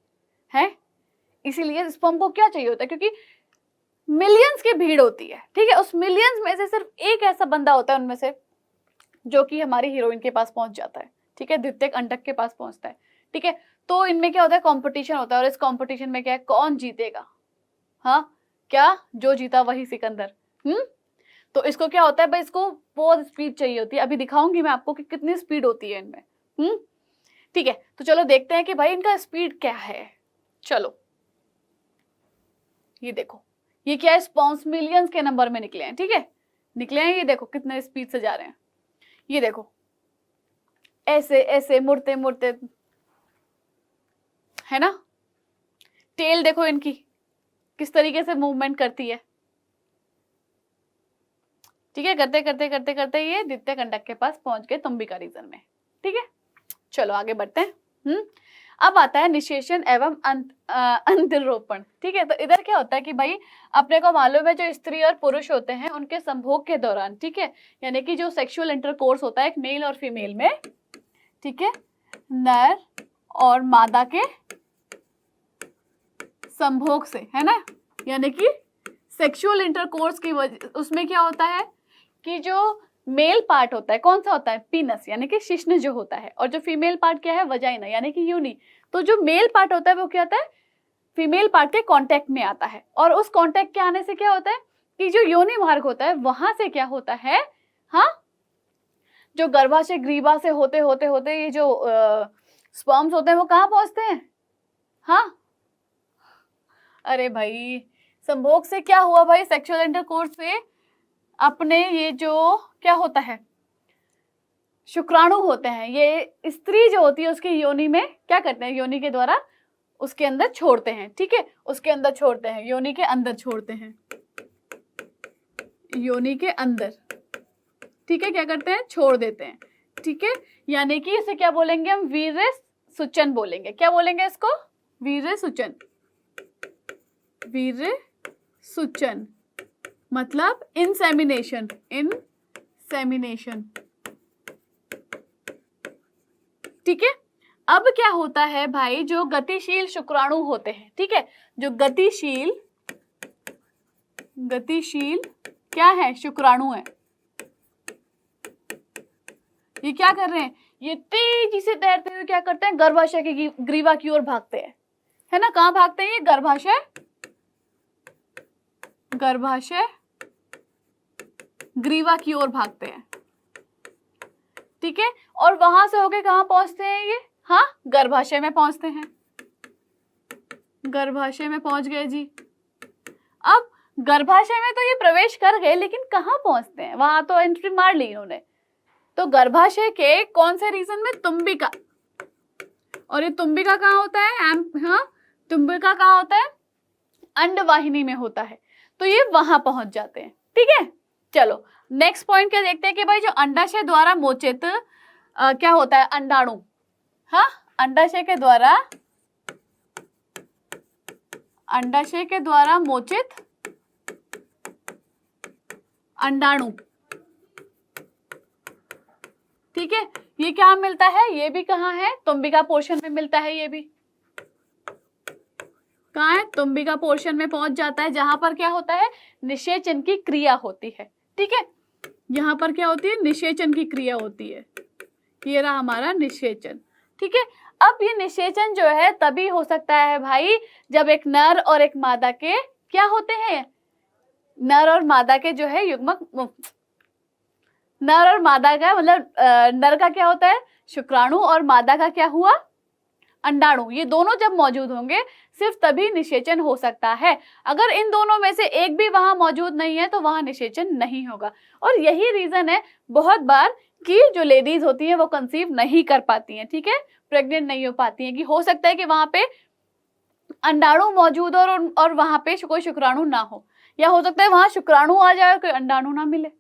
है। इसीलिए स्पर्म को क्या चाहिए होता है, क्योंकि मिलियंस की भीड़ होती है, ठीक है, उस मिलियंस में से सिर्फ एक ऐसा बंदा होता है उनमें से जो कि हमारी हीरोइन के पास पहुंच जाता है, ठीक है, द्वितीयक अंडक के पास पहुंचता है, ठीक है। तो इनमें क्या होता है, कंपटीशन होता है, और इस कंपटीशन में क्या है, कौन जीतेगा, हाँ, क्या, जो जीता वही सिकंदर। तो इसको क्या होता है भाई, इसको बहुत स्पीड चाहिए होती है, अभी दिखाऊंगी मैं आपको कि कितनी स्पीड होती है इनमें। ठीक है, तो चलो देखते हैं कि भाई इनका स्पीड क्या है। चलो ये देखो, ये क्या है, स्पर्म्स मिलियंस के नंबर में निकले हैं, ठीक है, निकले हैं, ये देखो कितने स्पीड से जा रहे हैं, ये देखो ऐसे ऐसे मुड़ते मुड़ते, है ना। टेल देखो इनकी किस तरीके से मूवमेंट करती है, ठीक है, करते करते करते करते ये द्वितीयक अंडक के पास पहुंच गए तुम्बिका रीजन में, ठीक है। चलो आगे बढ़ते हैं। अब आता है निषेचन एवं अंतरोपण, ठीक है। तो इधर क्या होता है कि भाई अपने को मालूम है, जो स्त्री और पुरुष होते हैं उनके संभोग के दौरान, ठीक है, यानी कि जो सेक्सुअल इंटरकोर्स होता है एक मेल और फीमेल में, ठीक है, नर और मादा के संभोग से, है ना, यानी कि सेक्सुअल इंटरकोर्स की वजह, उसमें क्या होता है कि जो मेल पार्ट होता है कौन सा होता है, पीनस यानी कि शिश्न जो होता है, और जो फीमेल पार्ट क्या है, वजाइना यानी कि यूनी। तो जो मेल पार्ट होता है वो क्या होता है, फीमेल पार्ट के कांटेक्ट में आता है, और उस कांटेक्ट के आने से क्या होता है कि जो योनि मार्ग होता है वहां से क्या होता है, हाँ, जो गर्भाशय ग्रीवा से होते होते होते ये जो स्पर्म्स होते हैं वो कहाँ पहुंचते हैं, हाँ, अरे भाई संभोग से क्या हुआ भाई, सेक्सुअल इंटरकोर्स से अपने ये जो क्या होता है, शुक्राणु होते हैं, ये स्त्री जो होती है उसकी योनि में क्या करते हैं, योनि के द्वारा उसके अंदर छोड़ते हैं, ठीक है, उसके अंदर छोड़ते हैं, योनि के अंदर छोड़ते हैं, योनि के अंदर, ठीक है, क्या करते हैं, छोड़ देते हैं, ठीक है, यानी कि इसे क्या बोलेंगे हम, वीर्य सुचन बोलेंगे। क्या बोलेंगे इसको, वीर्य सुचन, वीर्य सुचन मतलब इंसेमिनेशन, इंसेमिनेशन, ठीक है। अब क्या होता है भाई, जो गतिशील शुक्राणु होते हैं, ठीक है, जो गतिशील क्या है, शुक्राणु है, ये क्या कर रहे हैं, ये तेजी से तैरते हुए क्या करते हैं, गर्भाशय की ग्रीवा की ओर भागते हैं, है ना, कहां भागते हैं ये, गर्भाशय ग्रीवा की ओर भागते हैं, ठीक है, और वहां से होके कहां पहुंचते हैं ये, हाँ, गर्भाशय में पहुंचते हैं, गर्भाशय में पहुंच गए जी। अब गर्भाशय में तो ये प्रवेश कर गए, लेकिन कहां पहुंचते हैं, वहां तो एंट्री मार ली इन्होंने, तो गर्भाशय के कौन से रीजन में, तुम्बिका, और ये तुम्बिका कहाँ होता है, हाँ, तुम्बिका कहाँ होता है, अंडवाहिनी में होता है, तो ये वहां पहुंच जाते हैं, ठीक है। चलो नेक्स्ट पॉइंट क्या देखते हैं कि भाई जो अंडाशय द्वारा मोचित क्या होता है, अंडाणु, हाँ, अंडाशय के द्वारा मोचित अंडाणु, ठीक है, ये क्या मिलता है, ये भी कहाँ है, तुम्बिका पोर्शन में मिलता है, ये भी कहाँ है, तुम्बिका पोर्शन में पहुंच जाता है, जहां पर क्या होता है, निषेचन की क्रिया होती है, ठीक है, यहाँ पर क्या होती है, निषेचन की क्रिया होती है, ये रहा हमारा निषेचन, ठीक है। अब ये निषेचन जो है तभी हो सकता है भाई जब एक नर और एक मादा के क्या होते हैं, नर और मादा के जो है युग्मक, नर और मादा का मतलब नर का क्या होता है शुक्राणु और मादा का क्या हुआ अंडाणु। ये दोनों जब मौजूद होंगे सिर्फ तभी निषेचन हो सकता है। अगर इन दोनों में से एक भी वहां मौजूद नहीं है तो वहां निषेचन नहीं होगा। और यही रीजन है बहुत बार कि जो लेडीज होती हैं वो कंसीव नहीं कर पाती हैं, ठीक है, प्रेग्नेंट नहीं हो पाती हैं, कि हो सकता है कि वहां पे अंडाणु मौजूद हो और वहां पे कोई शुक्राणु ना हो, या हो सकता है वहां शुक्राणु आ जाए और कोई अंडाणु ना मिले।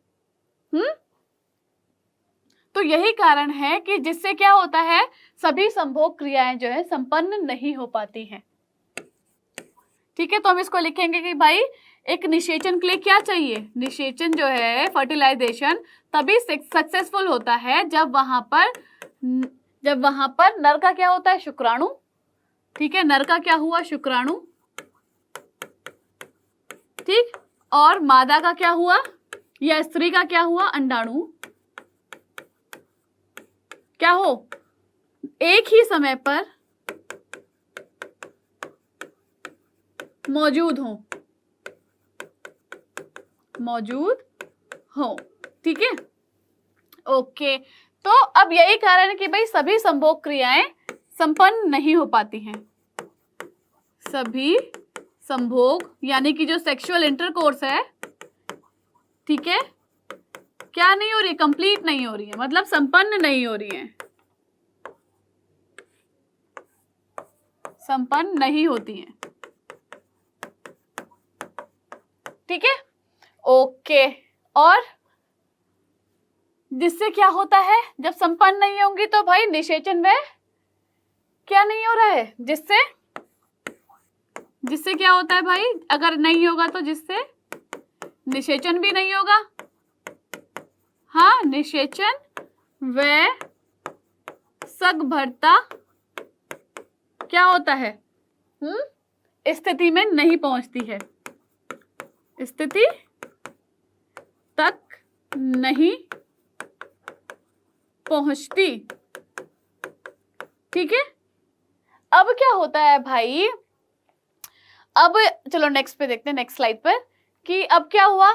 तो यही कारण है कि जिससे क्या होता है सभी संभोग क्रियाएं जो है संपन्न नहीं हो पाती हैं। ठीक है, तो हम इसको लिखेंगे कि भाई एक निषेचन के लिए क्या चाहिए, निषेचन जो है फर्टिलाइजेशन तभी सक्सेसफुल होता है जब वहां पर नर का क्या होता है शुक्राणु, ठीक है, नर का क्या हुआ शुक्राणु, ठीक, और मादा का क्या हुआ या स्त्री का क्या हुआ अंडाणु, क्या हो एक ही समय पर मौजूद हो, ठीक है, ओके। तो अब यही कारण है कि भाई सभी संभोग क्रियाएं संपन्न नहीं हो पाती हैं। सभी संभोग यानी कि जो सेक्सुअल इंटरकोर्स है, ठीक है, क्या नहीं हो रही, कंप्लीट नहीं हो रही है, मतलब संपन्न नहीं हो रही है, संपन्न नहीं होती हैं, ठीक है, ओके। और जिससे क्या होता है जब संपन्न नहीं होंगी तो भाई निषेचन में क्या नहीं हो रहा है, जिससे क्या होता है भाई, अगर नहीं होगा तो जिससे निषेचन भी नहीं होगा, हाँ, निषेचन व सगभरता क्या होता है स्थिति में नहीं पहुंचती है, स्थिति तक नहीं पहुंचती, ठीक है। अब क्या होता है भाई, अब चलो नेक्स्ट पे देखते हैं, नेक्स्ट स्लाइड पर, कि अब क्या हुआ,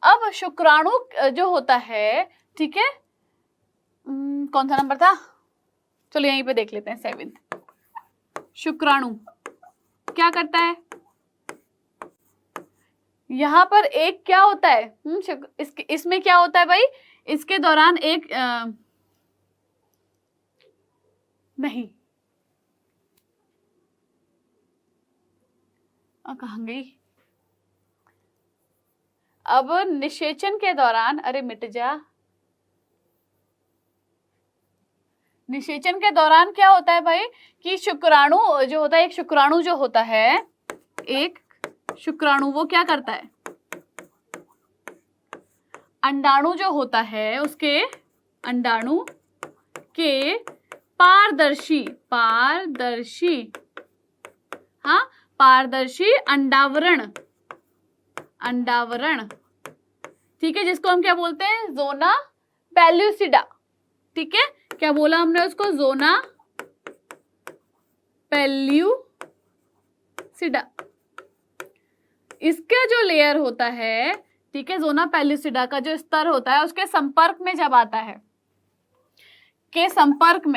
अब शुक्राणु जो होता है, ठीक है, कौन सा नंबर था, चलो यहीं पे देख लेते हैं 7th। शुक्राणु क्या करता है, यहां पर एक क्या होता है इसमें क्या होता है भाई, इसके दौरान एक नहीं, कहाँ गई, अब निषेचन के दौरान, अरे मिट जा, निषेचन के दौरान क्या होता है भाई कि शुक्राणु जो होता है, एक शुक्राणु जो होता है, एक शुक्राणु वो क्या करता है, अंडाणु जो होता है उसके अंडाणु के पारदर्शी हाँ पारदर्शी अंडावरण, ठीक है, जिसको हम क्या बोलते हैं जोना पेल्यूसिडा, ठीक है, क्या बोला हमने उसको, जोना पेल्यूसिडा, इसका जो लेयर होता है, ठीक है, जोना पेल्यूसिडा का जो स्तर होता है उसके संपर्क में जब आता है, के संपर्क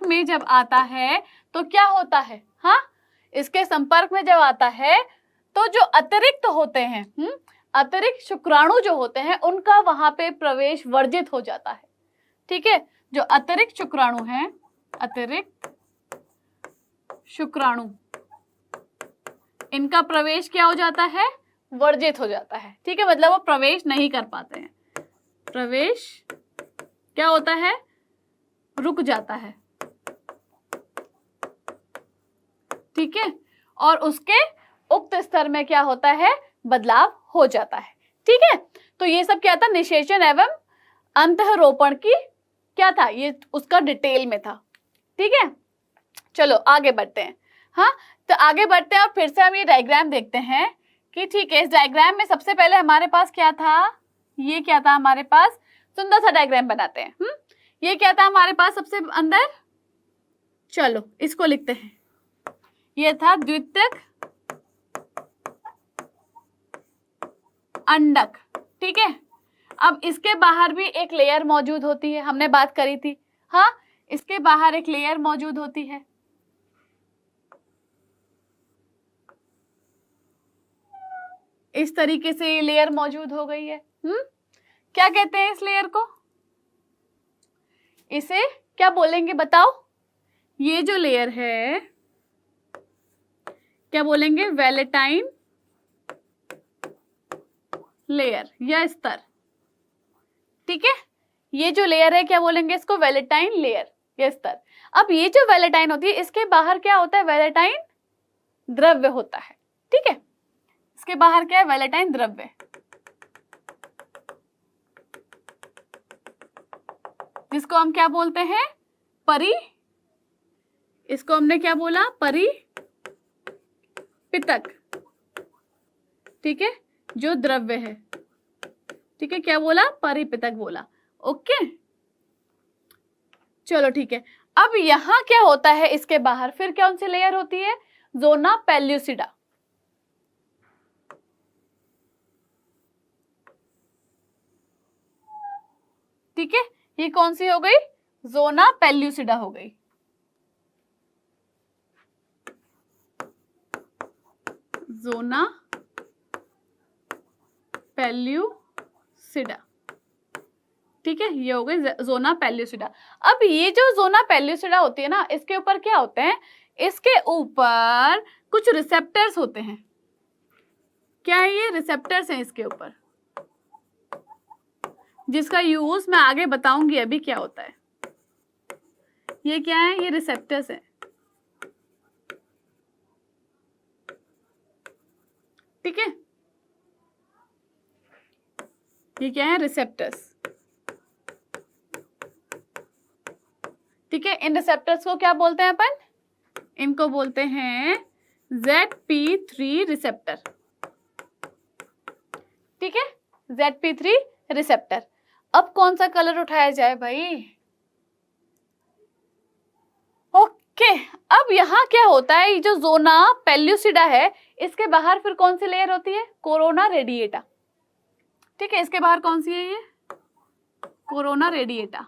में जब आता है तो क्या होता है, हाँ, इसके संपर्क में जब आता है तो जो अतिरिक्त होते हैं अतिरिक्त शुक्राणु जो होते हैं उनका वहां पे प्रवेश वर्जित हो जाता है, ठीक है, जो अतिरिक्त शुक्राणु हैं, अतिरिक्त शुक्राणु, इनका प्रवेश क्या हो जाता है, वर्जित हो जाता है, ठीक है, मतलब वो प्रवेश नहीं कर पाते हैं, प्रवेश क्या होता है, रुक जाता है, ठीक है, और उसके उक्त स्तर में क्या होता है, बदलाव हो जाता है, ठीक है। तो ये सब क्या था, निषेचन एवं अंतःरोपण की क्या था, ये उसका डिटेल में था, ठीक है। चलो आगे बढ़ते हैं, हाँ, तो आगे बढ़ते हैं और फिर से हम ये डायग्राम देखते हैं कि ठीक है, इस डायग्राम में सबसे पहले हमारे पास क्या था, ये क्या था हमारे पास, सुंदर सा डायग्राम बनाते हैं, ये क्या था हमारे पास सबसे अंदर, चलो इसको लिखते हैं, ये था द्वितीयक अंडक, ठीक है। अब इसके बाहर भी एक लेयर मौजूद होती है, हमने बात करी थी, हाँ, इसके बाहर एक लेयर मौजूद होती है। इस तरीके से ये लेयर मौजूद हो गई है। क्या कहते हैं इस लेयर को? इसे क्या बोलेंगे बताओ? ये जो लेयर है क्या बोलेंगे? वेलेटाइन लेयर या स्तर, ठीक है। ये जो लेयर है क्या बोलेंगे इसको? वेलेटाइन लेयर या स्तर। अब ये जो वेलेटाइन होती है इसके बाहर क्या होता है? वेलेटाइन द्रव्य होता है, ठीक है। इसके बाहर क्या है? वेलेटाइन द्रव्य, जिसको हम क्या बोलते हैं? इसको हमने क्या बोला? परिपितक, ठीक है, जो द्रव्य है, ठीक है। क्या बोला? परिपितक बोला, ओके। चलो ठीक है। अब यहां क्या होता है इसके बाहर? फिर कौन सी लेयर होती है? जोना पेल्यूसिडा, ठीक है। ये कौन सी हो गई? जोना पेल्यूसिडा हो गई। जोना पेल्यूसिडा, ठीक है, ये हो गई जोना पेल्यूसिडा। अब ये जो जोना पेल्यूसिडा होती है ना, इसके ऊपर क्या होते हैं? इसके ऊपर कुछ रिसेप्टर्स होते हैं। क्या है ये? रिसेप्टर्स हैं इसके ऊपर, जिसका यूज मैं आगे बताऊंगी अभी क्या होता है। ये क्या है? ये रिसेप्टर्स हैं, ठीक है। ये क्या है? रिसेप्टर्स, ठीक है। इन रिसेप्टर्स को क्या बोलते हैं अपन? इनको बोलते हैं ZP3 रिसेप्टर, ठीक है, ZP3 रिसेप्टर। अब कौन सा कलर उठाया जाए भाई? ओके। अब यहां क्या होता है? ये जो जोना पेल्यूसिडा है इसके बाहर फिर कौन सी लेयर होती है? कोरोना रेडिएटा, ठीक है। इसके बाहर कौन सी है? ये कोरोना रेडिएटा,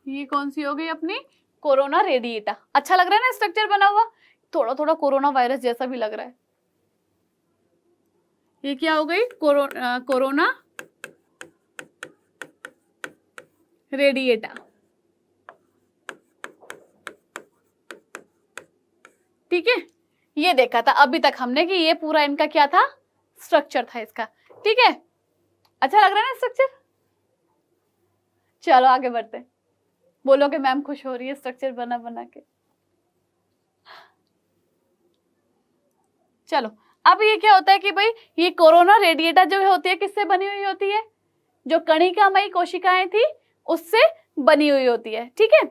ये कौन सी हो गई अपनी? Corona radiata. अच्छा लग रहा है ना स्ट्रक्चर बना हुआ? थोड़ा थोड़ा कोरोना वायरस जैसा भी लग रहा है। ये क्या हो गई? कोरोना रेडिएटा, ठीक है। ये देखा था अभी तक हमने कि ये पूरा इनका क्या था? स्ट्रक्चर था इसका, ठीक है। अच्छा लग रहा है ना स्ट्रक्चर? चलो आगे बढ़ते हैं। बोलोगे मैम खुश हो रही है स्ट्रक्चर बना बना के। चलो अब ये क्या होता है कि भाई ये कोरोना रेडिएटा जो होती है किससे बनी हुई होती है? जो कणिकामयी कोशिकाएं थी उससे बनी हुई होती है, ठीक है।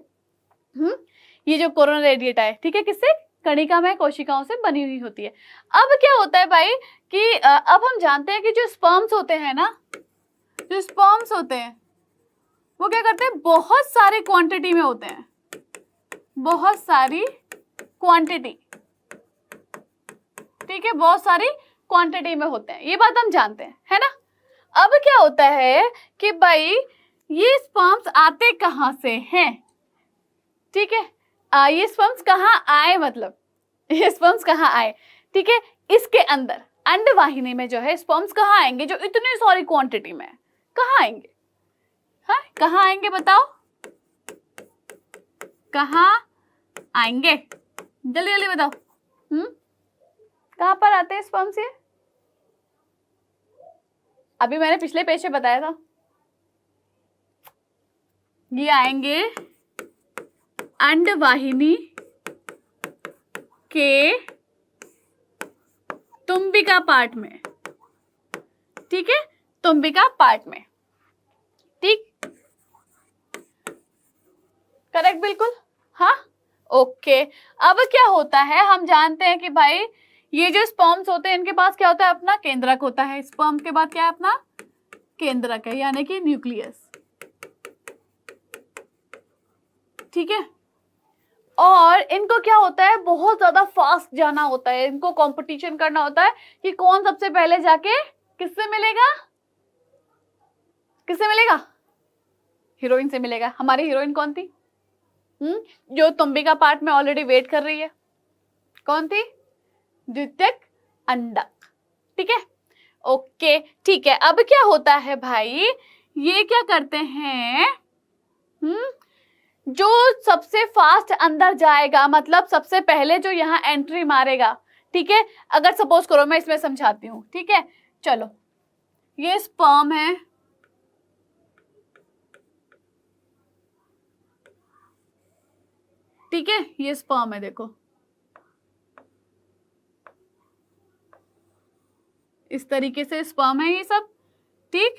ये जो कोरोना रेडिएटा है, ठीक है, किससे? कणिकामय कोशिकाओं से बनी हुई होती है। अब क्या होता है भाई कि अब हम जानते हैं कि जो स्पर्म्स होते हैं ना, जो स्पर्म्स होते हैं वो क्या करते हैं? बहुत सारी क्वांटिटी में होते हैं, बहुत सारी क्वांटिटी, ठीक है, बहुत सारी क्वांटिटी में होते हैं, ये बात हम जानते हैं, है ना। अब क्या होता है कि भाई ये स्पर्म्स आते कहां से हैं? ठीक है, ये स्पर्म्स कहाँ आए? मतलब ये स्पर्म्स कहाँ आए? ठीक है, इसके अंदर अंडवाहिनी में जो है स्पर्म्स कहाँ आएंगे? जो इतनी सारी क्वांटिटी में कहाँ आएंगे? हाँ, कहाँ आएंगे बताओ? कहाँ आएंगे? जल्दी जल्दी बताओ। कहाँ पर आते हैं स्पर्म्स? ये अभी मैंने पिछले पेज पे बताया था। ये आएंगे अंडवाहिनी के तुम्बिका पार्ट में, ठीक है, तुम्बिका पार्ट में, ठीक, करेक्ट, बिल्कुल, हाँ, ओके, अब क्या होता है, हम जानते हैं कि भाई ये जो स्पर्म्स होते हैं इनके पास क्या होता है, अपना केंद्रक होता है। स्पर्म के बाद क्या है, अपना केंद्रक है, यानी कि न्यूक्लियस। ठीक है, और इनको क्या होता है, बहुत ज्यादा फास्ट जाना होता है, इनको कंपटीशन करना होता है कि कौन सबसे पहले जाके किससे मिलेगा, किससे मिलेगा, हीरोइन से मिलेगा। हमारी हीरोइन कौन थी, जो तुम्बिका पार्ट में ऑलरेडी वेट कर रही है, कौन थी, द्वितीयक अंडक। ठीक है, ओके ठीक है। अब क्या होता है भाई, ये क्या करते हैं, जो सबसे फास्ट अंदर जाएगा, मतलब सबसे पहले जो यहाँ एंट्री मारेगा, ठीक है, अगर सपोज करो मैं इसमें समझाती हूँ, ठीक है, चलो ये स्पर्म है, ठीक है, ये स्पर्म है, देखो इस तरीके से स्पर्म है ये सब। ठीक,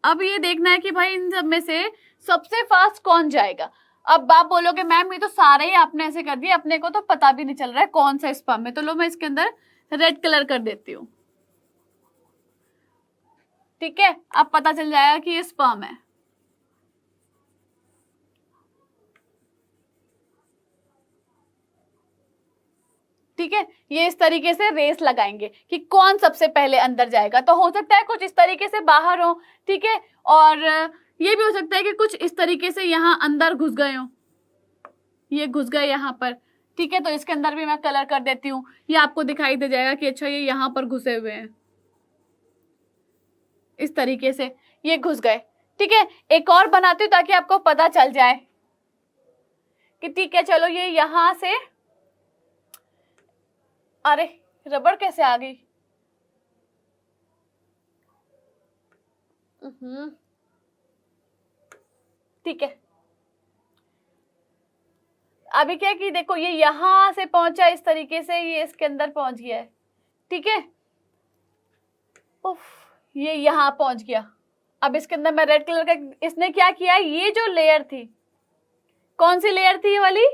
अब ये देखना है कि भाई इन सब में से सबसे फास्ट कौन जाएगा। अब आप बोलोगे मैम ये तो सारे ही आपने ऐसे कर दिए, अपने को तो पता भी नहीं चल रहा है कौन सा स्पर्म है। तो लो मैं इसके अंदर रेड कलर कर देती हूँ, ठीक है, अब पता चल जाएगा कि ये स्पर्म है। ठीक है, ये इस तरीके से रेस लगाएंगे कि कौन सबसे पहले अंदर जाएगा। तो हो सकता है कुछ इस तरीके से बाहर हो, ठीक है, और ये भी हो सकता है कि कुछ इस तरीके से यहाँ अंदर घुस गए हो, ये घुस गए यहाँ पर। ठीक है, तो इसके अंदर भी मैं कलर कर देती हूँ, ये आपको दिखाई दे जाएगा कि अच्छा ये यहाँ पर घुसे हुए हैं, इस तरीके से ये घुस गए। ठीक है, एक और बनाती हूँ ताकि आपको पता चल जाए कि ठीक है चलो ये यहां से, अरे रबड़ कैसे आ गई, ठीक है, अभी क्या कि देखो ये यहां से पहुंचा इस तरीके से, ये इसके अंदर पहुंच गया है। ठीक है, उफ, ये यहां पहुंच गया। अब इसके अंदर मैं रेड कलर का, इसने क्या किया, ये जो लेयर थी, कौन सी लेयर थी ये वाली,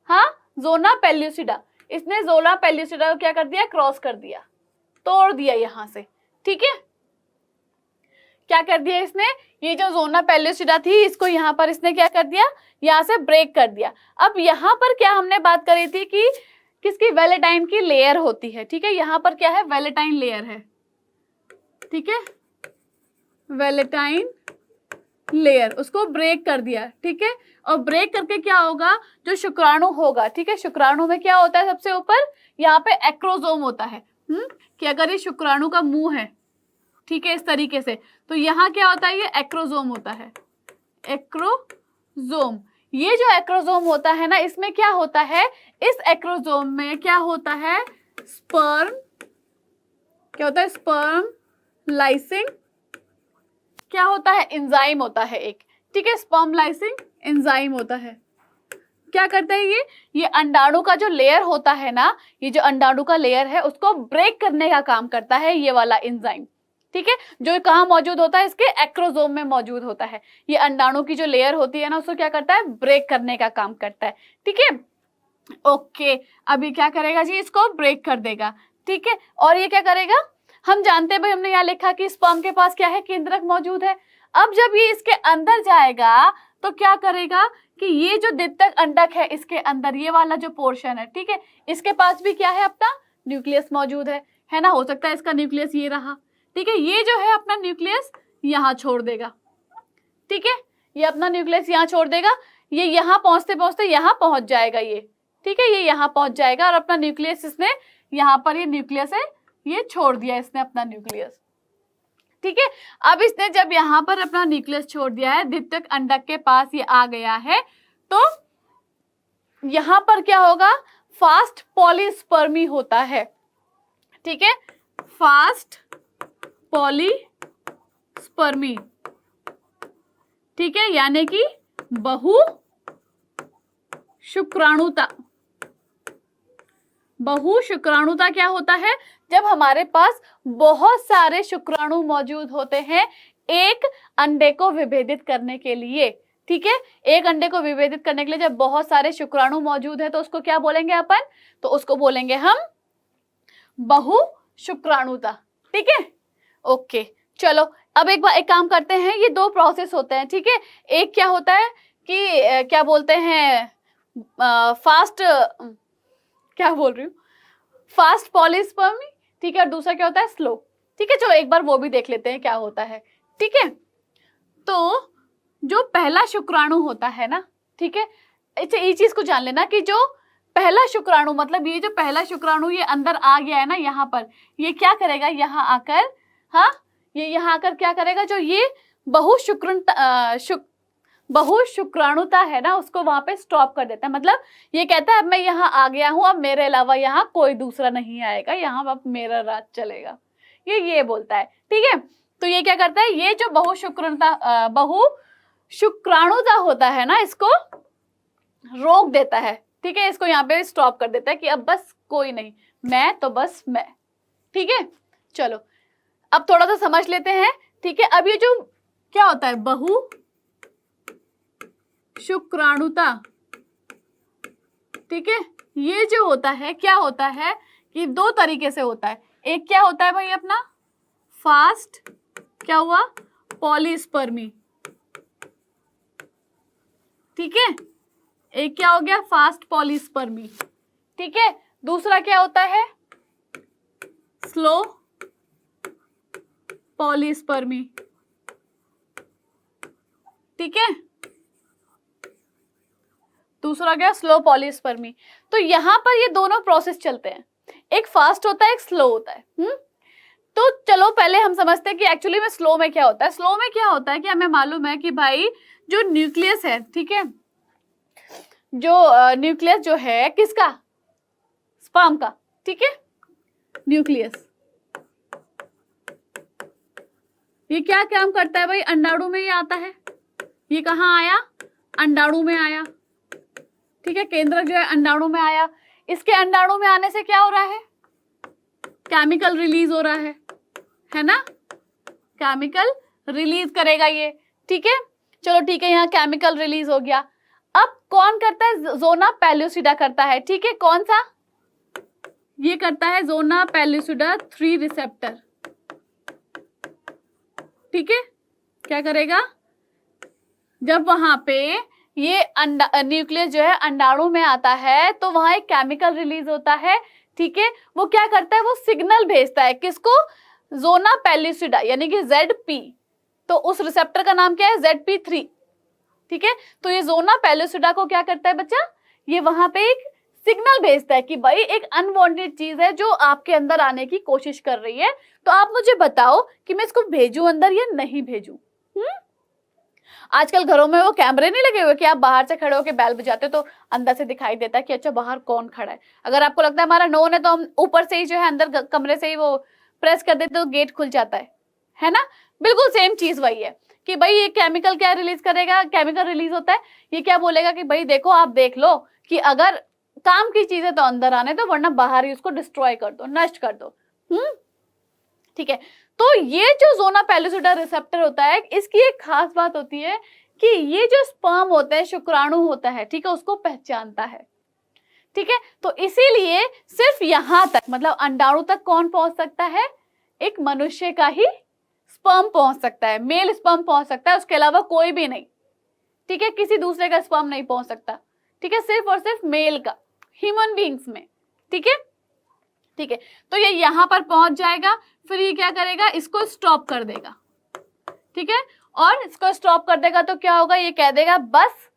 हाँ जोना पेल्यूसिडा, इसने जोना पेल्यूसिडा को क्या कर दिया, क्रॉस कर दिया, तोड़ दिया यहां से। ठीक है, क्या कर दिया इसने, ये जो जोना पेल्यूसिडा थी इसको यहाँ पर इसने क्या कर दिया, यहाँ से ब्रेक कर दिया। अब यहाँ पर क्या हमने बात करी थी कि किसकी, वेलेटाइन की लेयर होती है। ठीक है, यहाँ पर क्या है, वेलेटाइन लेयर है। ठीक है, वेलेटाइन लेयर, उसको ब्रेक कर दिया। ठीक है, और ब्रेक करके क्या होगा, जो शुक्राणु होगा, ठीक है, शुक्राणु में क्या होता है, सबसे ऊपर यहाँ पे एक्रोजोम होता है, कि अगर ये शुक्राणु का मुंह है, ठीक है, इस तरीके से, तो यहाँ क्या होता है, ये एक्रोजोम होता है, एक्रोजोम। ये जो एक्रोजोम होता है ना, इसमें क्या होता है, इस एक्रोजोम में क्या होता है, स्पर्म, क्या होता है, स्पर्म लाइसिंग, क्या होता है, एंजाइम होता है एक। ठीक है, स्पर्म लाइसिंग एंजाइम होता है। क्या करता है ये अंडाणु का जो लेयर होता है ना, ये जो अंडाणु का लेयर है उसको ब्रेक करने का काम करता है ये वाला एंजाइम। ठीक है, जो कहाँ मौजूद होता है, इसके एक्रोजोम में मौजूद होता है। ये अंडाणु की जो लेयर होती है ना, उसको क्या करता है, ब्रेक करने का काम करता है। ठीक है, ओके, अभी क्या करेगा जी, इसको ब्रेक कर देगा। ठीक है, और ये क्या करेगा, हम जानते हैं भाई, हमने यहाँ लिखा कि स्पर्म के पास क्या है, केंद्रक मौजूद है। अब जब ये इसके अंदर जाएगा तो क्या करेगा कि ये जो द्वितीयक अंडक है, इसके अंदर ये वाला जो पोर्शन है, ठीक है, इसके पास भी क्या है, अपना न्यूक्लियस मौजूद है ना। हो सकता है इसका न्यूक्लियस ये रहा। ठीक है, ये जो है अपना न्यूक्लियस यहाँ छोड़ देगा। ठीक है, ये अपना न्यूक्लियस यहाँ छोड़ देगा, ये यहाँ पहुंचते पहुंचते यहाँ पहुंच जाएगा ये। ठीक है, ये यहाँ पहुंच जाएगा और अपना न्यूक्लियस इसने यहाँ पर, ये न्यूक्लियस है, ये छोड़ दिया इसने अपना न्यूक्लियस। ठीक है, अब इसने जब यहाँ पर अपना न्यूक्लियस छोड़ दिया है, द्वितीयक अंडक के पास ये आ गया है, तो यहाँ पर क्या होगा, फास्ट पॉलीस्पर्मी होता है। ठीक है, फास्ट पॉलीस्पर्मी, ठीक है, यानी कि बहु शुक्राणुता। बहु शुक्राणुता क्या होता है, जब हमारे पास बहुत सारे शुक्राणु मौजूद होते हैं एक अंडे को विभेदित करने के लिए। ठीक है, एक अंडे को विभेदित करने के लिए जब बहुत सारे शुक्राणु मौजूद है तो उसको क्या बोलेंगे अपन, तो उसको बोलेंगे हम बहु शुक्राणुता। ठीक है, ओके। चलो अब एक काम करते हैं, ये दो प्रोसेस होते हैं, ठीक है। एक क्या होता है कि क्या बोलते हैं, फास्ट, क्या बोल रही हूँ, फास्ट पॉलीस्पर्मी, ठीक है, और दूसरा क्या होता है, स्लो। ठीक है, चलो एक बार वो भी देख लेते हैं क्या होता है। ठीक है, तो जो पहला शुक्राणु होता है ना, ठीक है, अच्छा ये चीज को जान लेना कि जो पहला शुक्राणु, मतलब ये जो पहला शुक्राणु ये अंदर आ गया है ना यहाँ पर, ये क्या करेगा यहाँ आकर, हाँ, ये यहाँ आकर क्या करेगा, जो ये बहु शुक्राणुता है ना उसको वहां पे स्टॉप कर देता है। मतलब ये कहता है अब मैं यहाँ आ गया हूँ, अब मेरे अलावा यहाँ कोई दूसरा नहीं आएगा, यहाँ अब मेरा राज चलेगा, ये बोलता है। ठीक है, तो ये क्या करता है, ये जो बहु शुक्राणुता होता है ना, इसको रोक देता है। ठीक है, इसको यहाँ पे स्टॉप कर देता है कि अब बस कोई नहीं, मैं तो बस मैं। ठीक है, चलो अब थोड़ा सा समझ लेते हैं। ठीक है, अब ये जो क्या होता है बहु शुक्राणुता, ठीक है, ये जो होता है क्या होता है कि दो तरीके से होता है। एक क्या होता है भाई अपना फास्ट, क्या हुआ, पॉलीस्पर्मी। ठीक है, एक क्या हो गया, फास्ट पॉलीस्पर्मी। ठीक है, दूसरा क्या होता है, स्लो पॉलीस्पर्मी। ठीक है, दूसरा क्या, स्लो पॉलीस्पर्मी। तो यहां पर ये दोनों प्रोसेस चलते हैं, एक फास्ट होता है, एक स्लो होता है। तो चलो पहले हम समझते हैं कि एक्चुअली में स्लो में क्या होता है। स्लो में क्या होता है कि हमें मालूम है कि भाई जो न्यूक्लियस है, ठीक है, जो न्यूक्लियस जो है किसका, स्पर्म का, ठीक है, न्यूक्लियस ये क्या काम करता है भाई, अंडाणु में ये आता है, ये कहाँ आया, अंडाणु में आया। ठीक है, केंद्रक जो है अंडाणु में आया, इसके अंडाणु में आने से क्या हो रहा है, केमिकल रिलीज हो रहा है ना, केमिकल रिलीज करेगा ये। ठीक है, चलो ठीक है, यहाँ केमिकल रिलीज हो गया। अब कौन करता है, ज़ोना पेलुसिडा करता है। ठीक है, कौन सा, ये करता है ज़ोना पेलुसिडा 3 रिसेप्टर। ठीक है, क्या करेगा, जब वहां पे ये न्यूक्लियस जो है अंडाणु में आता है तो वहां एक केमिकल रिलीज होता है। ठीक है, वो क्या करता है, वो सिग्नल भेजता है किसको, ज़ोना पेलुसिडा यानी कि ZP। तो उस रिसेप्टर का नाम क्या है, ZP3। ठीक है, तो ये ज़ोना पेलुसिडा को क्या करता है बच्चा, ये वहां पे एक सिग्नल भेजता है कि भाई एक अनवांटेड चीज है जो आपके अंदर आने की कोशिश कर रही है, तो आप मुझे बताओ कि मैं इसको भेजूं अंदर या नहीं भेजूं। आजकल घरों में वो कैमरे नहीं लगे हुए कि आप बाहर से खड़े होकर बैल बजाते हो तो अंदर से दिखाई देता है कि अच्छा बाहर कौन खड़ा है। अगर आपको लगता है हमारा नोन है तो हम ऊपर से ही जो है अंदर कमरे से ही वो प्रेस कर देते तो गेट खुल जाता है ना। बिल्कुल सेम चीज वही है कि भाई ये केमिकल क्या रिलीज करेगा, केमिकल रिलीज होता है, ये क्या बोलेगा कि भाई देखो आप देख लो कि अगर काम की चीजें तो अंदर आने दो वरना बाहर ही उसको डिस्ट्रॉय कर दो, नष्ट कर दो। ठीक है, तो ये जो ज़ोना पेलुसिडा रिसेप्टर होता है, इसकी एक खास बात होती है कि ये जो स्पर्म होता है, शुक्राणु होता है, ठीक है, उसको पहचानता है। ठीक है, तो इसीलिए सिर्फ यहां तक, मतलब अंडाणु तक कौन पहुंच सकता है, एक मनुष्य का ही स्पर्म पहुंच सकता है, मेल स्पर्म पहुंच सकता है, उसके अलावा कोई भी नहीं। ठीक है, किसी दूसरे का स्पर्म नहीं पहुंच सकता। ठीक है, सिर्फ और सिर्फ मेल का, ह्यूमन बींग्स में। ठीक है, ठीक है, तो ये यहां पर पहुंच जाएगा, फिर ये क्या करेगा, इसको स्टॉप कर देगा। ठीक है, और इसको स्टॉप कर देगा तो क्या होगा, ये कह देगा बस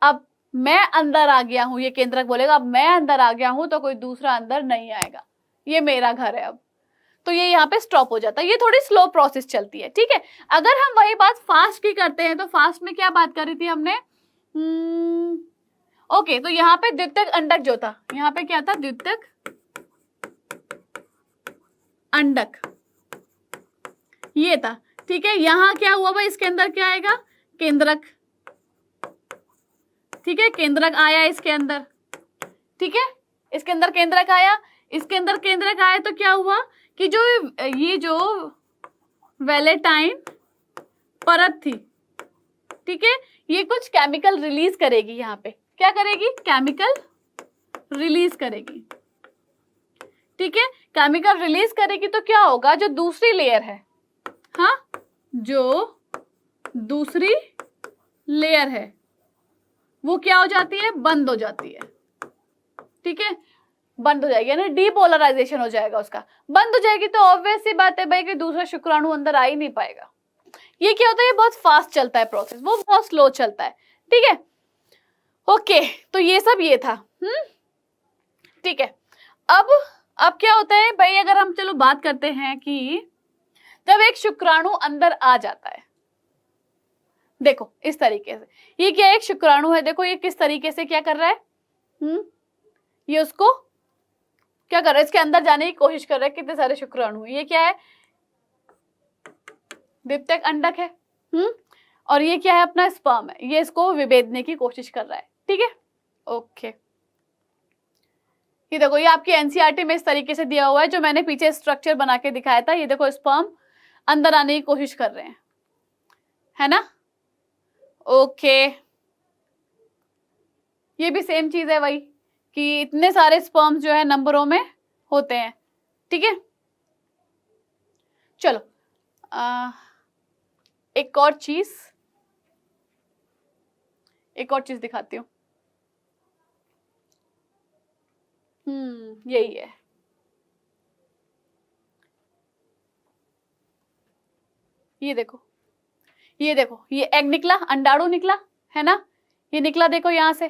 अब मैं अंदर आ गया हूं, ये केंद्रक बोलेगा अब मैं अंदर आ गया हूं तो कोई दूसरा अंदर नहीं आएगा, ये मेरा घर है अब। तो ये यहाँ पे स्टॉप हो जाता है, ये थोड़ी स्लो प्रोसेस चलती है। ठीक है, अगर हम वही बात फास्ट की करते हैं तो फास्ट में क्या बात करी थी हमने, ओके, तो यहाँ पे द्वितीयक अंडक जो था, यहाँ पे क्या था, द्वितीयक अंडक ये था। ठीक है, यहां क्या हुआ भाई, इसके अंदर क्या आएगा, केंद्रक। ठीक है, केंद्रक आया इसके अंदर। ठीक है, इसके अंदर केंद्रक आया, इसके अंदर केंद्रक आया तो क्या हुआ कि जो ये जो वेलेटाइन परत थी, ठीक है, ये कुछ केमिकल रिलीज करेगी, यहाँ पे क्या करेगी, केमिकल रिलीज करेगी, ठीक है। केमिकल रिलीज करेगी तो क्या होगा, जो दूसरी लेयर है, हाँ, जो दूसरी लेयर है वो क्या हो जाती है, बंद हो जाती है, ठीक है, बंद हो जाएगी, यानी डीपोलराइजेशन हो जाएगा उसका, बंद हो जाएगी। तो ऑब्वियस सी बात है भाई कि दूसरा शुक्राणु अंदर आ ही नहीं पाएगा। ये क्या होता है, ये बहुत फास्ट चलता है प्रोसेस, वो बहुत स्लो चलता है, ठीक है। ओके, तो ये सब ये था, ठीक है। अब क्या होता है भाई, अगर हम चलो बात करते हैं कि जब एक शुक्राणु अंदर आ जाता है, देखो इस तरीके से, ये क्या एक शुक्राणु है, देखो ये किस तरीके से क्या कर रहा है, ये उसको क्या कर रहा है, इसके अंदर जाने की कोशिश कर रहा है, कितने सारे शुक्राणु, ये क्या है, द्वितीयक अंडक है, और ये क्या है, अपना स्पर्म है, ये इसको विभेदने की कोशिश कर रहा है, ठीक है। ओके, ये देखो, ये आपकी एनसीईआरटी में इस तरीके से दिया हुआ है, जो मैंने पीछे स्ट्रक्चर बना के दिखाया था। ये देखो, स्पर्म अंदर आने की कोशिश कर रहे हैं, है ना। ओके, ये भी सेम चीज है वही, कि इतने सारे स्पर्म्स जो है नंबरों में होते हैं, ठीक है। चलो एक और चीज दिखाती हूँ, यही है, ये देखो, ये देखो, ये एग निकला, अंडाणु निकला, है ना, ये निकला, देखो यहां से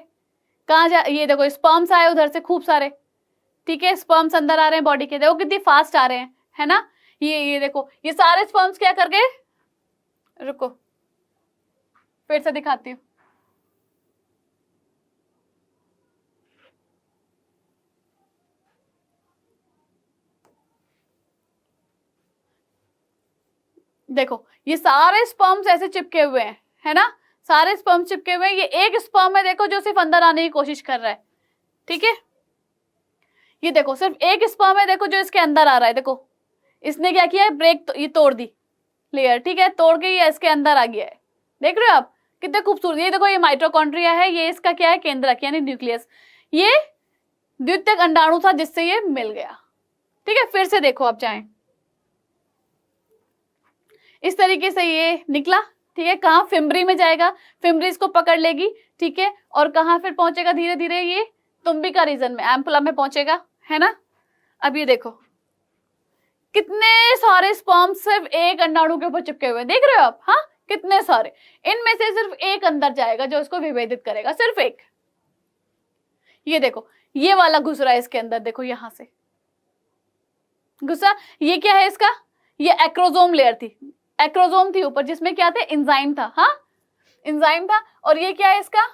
कहाँ जा, ये देखो स्पर्म्स आए उधर से खूब सारे, ठीक है, स्पर्म्स अंदर आ रहे हैं बॉडी के, देखो कितनी फास्ट आ रहे हैं, है ना। ये देखो, ये सारे स्पर्म्स क्या कर गए, रुको फिर से दिखाती हूँ, देखो ये सारे स्पर्म्स ऐसे चिपके हुए हैं, है ना, सारे स्पर्म चिपके हुए हैं। ये एक स्पर्म है देखो, जो सिर्फ अंदर आने की कोशिश कर रहा है, ठीक है। ये देखो, सिर्फ एक स्पर्म है देखो, जो इसके अंदर आ रहा है, देखो इसने क्या किया है, ब्रेक, ये तोड़ दी लेयर, ठीक है, तोड़ के ये इसके अंदर आ गया है, देख रहे हो आप कितने खूबसूरत। ये देखो, ये माइटोकॉन्ड्रिया है, ये इसका क्या है, केंद्रक यानी न्यूक्लियस, ये द्वितीयक अंडाणु था जिससे ये मिल गया, ठीक है। फिर से देखो आप चाहें, इस तरीके से ये निकला, ठीक है, कहाँ, फिम्बरी में जाएगा, फिम्बरी इसको पकड़ लेगी, ठीक है, और कहाँ फिर पहुंचेगा, धीरे धीरे ये तुम्बिका रीजन में, एम्पुला में पहुंचेगा, है ना। अब ये देखो कितने सारे स्पर्म सिर्फ एक अंडाणु के ऊपर चिपके हुए, देख रहे हो आप, हाँ कितने सारे, इनमें से सिर्फ एक अंदर जाएगा जो इसको विभेदित करेगा, सिर्फ एक। ये देखो, ये वाला घुस रहा है इसके अंदर, देखो यहां से घुसा, ये क्या है इसका, ये एक्रोसोम लेयर थी, एक्रोसोम थी ऊपर, जिसमें क्या थे, एंजाइम था, हाँ एंजाइम था। और ये क्या है इसका,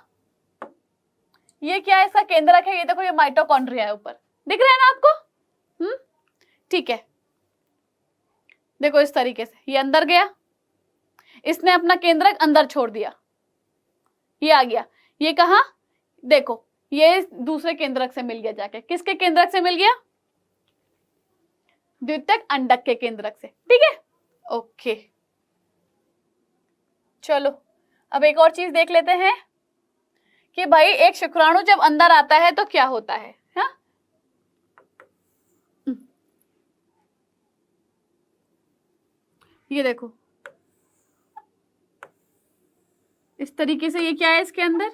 ये क्या है इसका केंद्रक है, ये देखो, ये माइटोकॉन्ड्रिया है ऊपर, दिख रहा है ना आपको, ठीक है। देखो इस तरीके से ये अंदर गया, इसने अपना केंद्रक अंदर छोड़ दिया, ये आ गया, ये कहा, देखो ये दूसरे केंद्रक से मिल गया जाके, किसके केंद्रक से मिल गया, द्वितीयक अंडक के केंद्रक से, ठीक है। ओके, चलो अब एक और चीज देख लेते हैं कि भाई एक शुक्राणु जब अंदर आता है तो क्या होता है, हाँ? ये देखो इस तरीके से, ये क्या है इसके अंदर,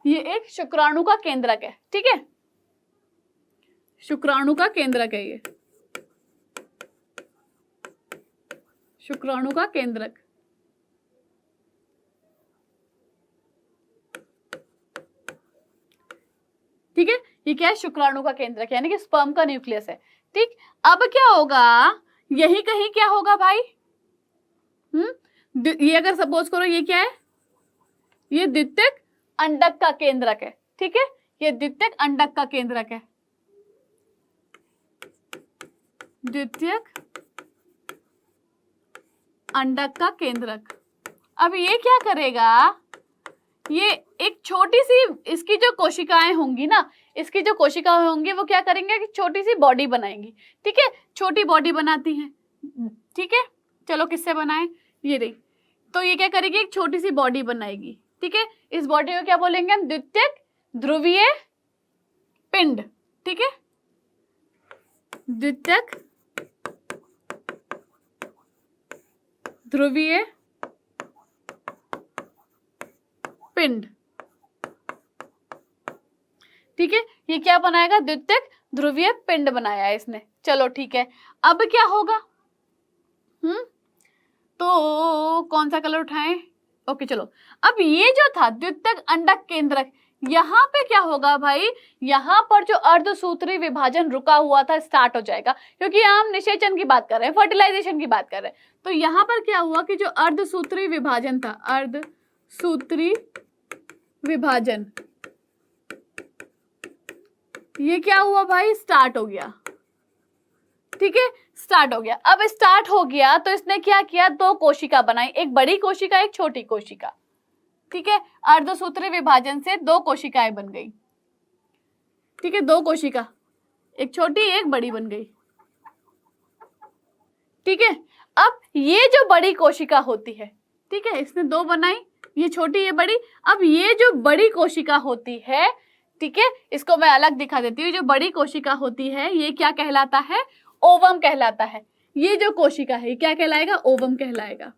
ये एक शुक्राणु का केंद्रक है, ठीक है, शुक्राणु का केंद्रक है, ये शुक्राणु का केंद्रक, ठीक है, ये क्या है, शुक्राणु का केंद्रक यानी कि स्पर्म का न्यूक्लियस है, ठीक। अब क्या होगा, यही कहीं क्या होगा भाई, ये अगर सपोज करो, ये क्या है, ये द्वितीयक अंडक का केंद्रक है, ठीक है, ये द्वितीयक अंडक का केंद्रक है, द्वितीयक अंडक का केंद्रक। अब ये क्या करेगा, ये एक छोटी सी इसकी जो कोशिकाएं होंगी ना, इसकी जो कोशिकाएं होंगी वो क्या करेंगे कि छोटी सी बॉडी बनाएंगी, ठीक है, छोटी बॉडी बनाती हैं, ठीक है। चलो किससे बनाएं, ये रही, तो ये क्या करेगी, एक छोटी सी बॉडी बनाएगी, ठीक है। इस बॉडी को क्या बोलेंगे हम, द्वितीयक ध्रुवीय पिंड, ठीक है, द्वितीयक ध्रुवीय पिंड, ठीक है। ये क्या बनाएगा, द्वितीयक ध्रुवीय पिंड बनाया है इसने। चलो ठीक है, अब क्या होगा, तो कौन सा कलर उठाएं, ओके चलो। अब ये जो था द्वितीयक अंडक केंद्रक, यहाँ पे क्या होगा भाई, यहाँ पर जो अर्धसूत्री विभाजन रुका हुआ था स्टार्ट हो जाएगा, क्योंकि हम निषेचन की बात कर रहे हैं, फर्टिलाइजेशन की बात कर रहे हैं। तो यहाँ पर क्या हुआ कि जो अर्धसूत्री विभाजन था, अर्धसूत्री विभाजन, ये क्या हुआ भाई, स्टार्ट हो गया, ठीक है, स्टार्ट हो गया। अब स्टार्ट हो गया तो इसने क्या किया, दो कोशिका बनाई, एक बड़ी कोशिका एक छोटी कोशिका, ठीक है। अर्धसूत्री विभाजन से दो कोशिकाएं बन गई, ठीक है, दो कोशिका, एक छोटी एक बड़ी बन गई, ठीक है। अब ये जो बड़ी कोशिका होती है, ठीक है, इसने दो बनाई, ये छोटी ये बड़ी। अब ये जो बड़ी कोशिका होती है, ठीक है, इसको मैं अलग दिखा देती हूँ। जो बड़ी कोशिका होती है ये क्या कहलाता है, ओवम कहलाता है। ये जो कोशिका है ये क्या कहलाएगा, ओवम कहलाएगा,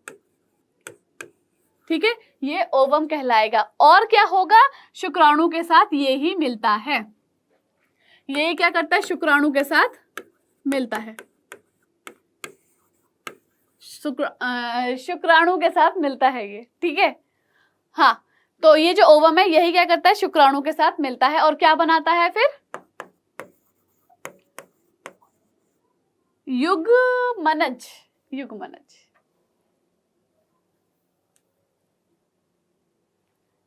ठीक है, ये ओवम कहलाएगा। और क्या होगा, शुक्राणु के साथ ये ही मिलता है, ये क्या करता है, शुक्राणु के साथ मिलता है, शुक्राणु के साथ मिलता है ये, ठीक है। हाँ, तो ये जो ओवम है यही क्या करता है, शुक्राणु के साथ मिलता है और क्या बनाता है फिर, युग्मनज, युग्मनज,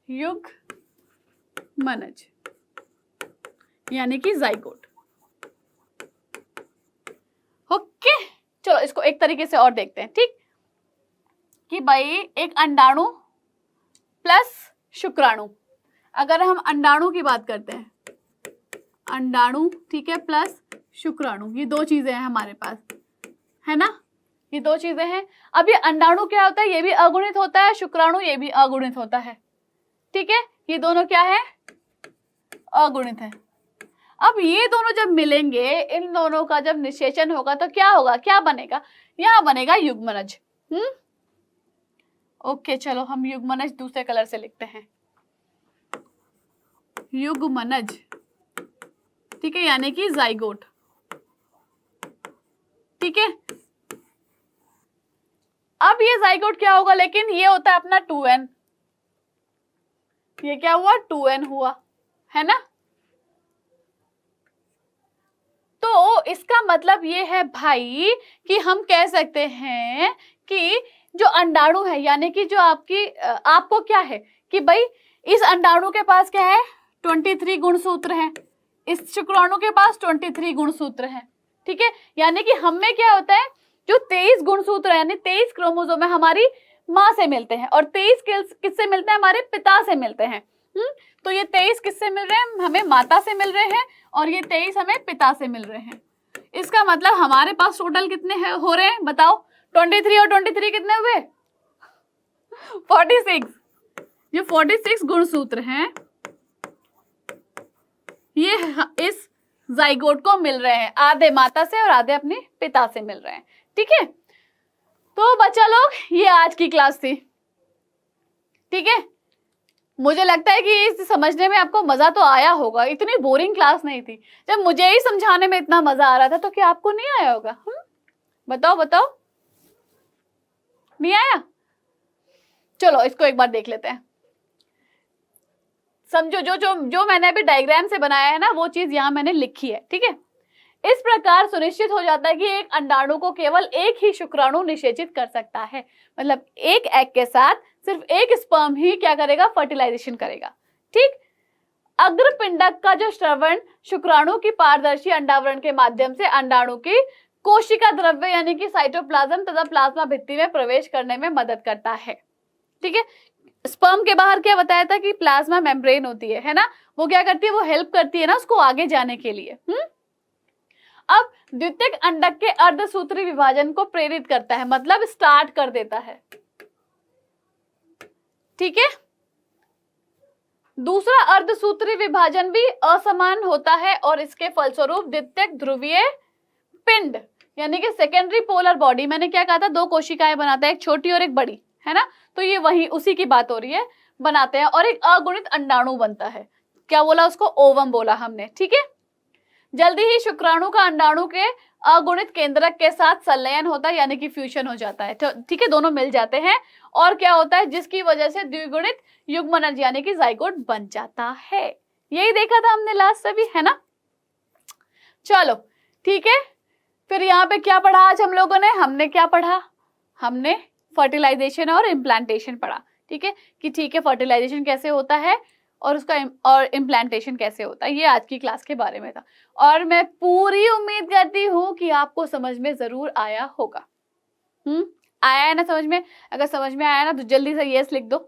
युग्मनज यानी कि जाइगोट। ओके चलो इसको एक तरीके से और देखते हैं, ठीक, कि भाई एक अंडाणु प्लस शुक्राणु, अगर हम अंडाणु की बात करते हैं, अंडाणु, ठीक है, प्लस शुक्राणु, ये दो चीजें हैं हमारे पास, है ना, ये दो चीजें हैं। अब ये अंडाणु क्या होता है, ये भी अगुणित होता है, शुक्राणु ये भी अगुणित होता है, ठीक है, ये दोनों क्या है, अगुणित है। अब ये दोनों जब मिलेंगे, इन दोनों का जब निषेचन होगा तो क्या होगा, क्या बनेगा, यहाँ बनेगा युग्मनज। ओके चलो हम युग्मनज दूसरे कलर से लिखते हैं, युग्मनज, ठीक है, यानी कि जाइगोट, ठीक है। अब ये जाइगोट क्या होगा, लेकिन ये होता है अपना 2n, ये क्या हुआ, 2n हुआ, है ना। तो इसका मतलब ये है भाई कि हम कह सकते हैं कि जो अंडाणु है, यानी कि जो आपको क्या है कि भाई इस अंडाणु के पास क्या है, 23 गुणसूत्र हैं, इस शुक्राणु के पास 23 गुणसूत्र हैं, ठीक है। यानी कि हम में क्या होता है, जो 23 गुणसूत्र यानी 23 क्रोमोसोम है हमारी माँ से मिलते हैं, और 23 किससे मिलते हैं, हमारे पिता से मिलते हैं। तो ये 23 किससे मिल रहे हैं, हमें माता से मिल रहे हैं, और ये 23 हमें पिता से मिल रहे हैं। इसका मतलब हमारे पास टोटल कितने हो रहे हैं बताओ, 23 और 23 कितने हुए, 46। ये 46 गुणसूत्र हैं, ये इस जाइगोट को मिल रहे हैं, आधे माता से और आधे अपने पिता से मिल रहे हैं, ठीक है। तो बच्चा लोग ये आज की क्लास थी, ठीक है। मुझे लगता है कि इस समझने में आपको मजा तो आया होगा, इतनी बोरिंग क्लास नहीं थी। जब मुझे ही समझाने में इतना मजा आ रहा था तो क्या आपको नहीं आया होगा, बताओ बताओ, नहीं आया। चलो इसको एक बार देख लेते हैं, समझो जो जो जो मैंने अभी डायग्राम से बनाया है ना, वो चीज यहाँ मैंने लिखी है, ठीक है। इस प्रकार सुनिश्चित हो जाता है कि एक अंडाणु को केवल एक ही शुक्राणु निषेचित कर सकता है, मतलब एक एग के साथ सिर्फ एक स्पर्म ही क्या करेगा, फर्टिलाइजेशन करेगा, ठीक। अग्रपिंडक का जो श्रवण शुक्राणु की पारदर्शी अंडावरण के माध्यम से अंडाणु की कोशिका द्रव्य यानी कि साइटोप्लाज्म तथा प्लाज्मा भित्ति में प्रवेश करने में मदद करता है, ठीक है। स्पर्म के बाहर क्या बताया था कि प्लाज्मा मेम्ब्रेन होती है ना, वो क्या करती है, वो हेल्प करती है ना उसको आगे जाने के लिए। अब द्वितीयक अंडक के अर्धसूत्री विभाजन को प्रेरित करता है, मतलब स्टार्ट कर देता है, ठीक है। दूसरा, अर्धसूत्री विभाजन भी असमान होता है और इसके फलस्वरूप द्वितीयक ध्रुवीय पिंड यानी कि सेकेंडरी पोलर बॉडी, मैंने क्या कहा था, 2 कोशिकाएं बनाता है, एक छोटी और एक बड़ी, है ना, तो ये वही उसी की बात हो रही है, बनाते हैं, और एक अगुणित अंडाणु बनता है। क्या बोला उसको? ओवम बोला हमने, ठीक है। जल्दी ही शुक्राणु का अंडाणु के अगुणित केंद्रक के साथ संलयन होता है यानी कि फ्यूजन हो जाता है, ठीक है, दोनों मिल जाते हैं, और क्या होता है, जिसकी वजह से द्विगुणित युग्मनज यानी कि जाइगोट बन जाता है। यही देखा था हमने लास्ट से भी, है ना। चलो ठीक है, फिर यहाँ पे क्या पढ़ा आज हम लोगों ने? हमने क्या पढ़ा? हमने फर्टिलाइजेशन और इम्प्लांटेशन पढ़ा, ठीक है, कि ठीक है फर्टिलाइजेशन कैसे होता है और उसका और इम्प्लांटेशन कैसे होता है, ये आज की क्लास के बारे में था। और मैं पूरी उम्मीद करती हूँ कि आपको समझ में जरूर आया होगा। आया है ना समझ में? अगर समझ में आया ना तो जल्दी से यस लिख दो,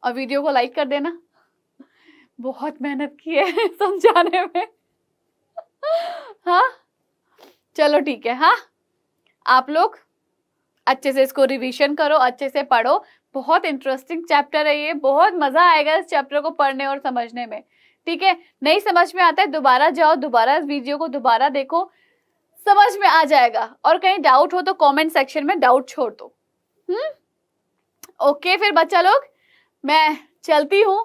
और वीडियो को लाइक कर देना। बहुत मेहनत की है समझाने में। हाँ चलो ठीक है। हाँ, आप लोग अच्छे से इसको रिवीजन करो, अच्छे से पढ़ो, बहुत इंटरेस्टिंग चैप्टर है ये, बहुत मजा आएगा इस चैप्टर को पढ़ने और समझने में, ठीक है। नहीं समझ में आता है दोबारा जाओ, दोबारा इस वीडियो को दोबारा देखो, समझ में आ जाएगा। और कहीं डाउट हो तो कमेंट सेक्शन में डाउट छोड़ दो। ओके फिर बच्चा लोग, मैं चलती हूँ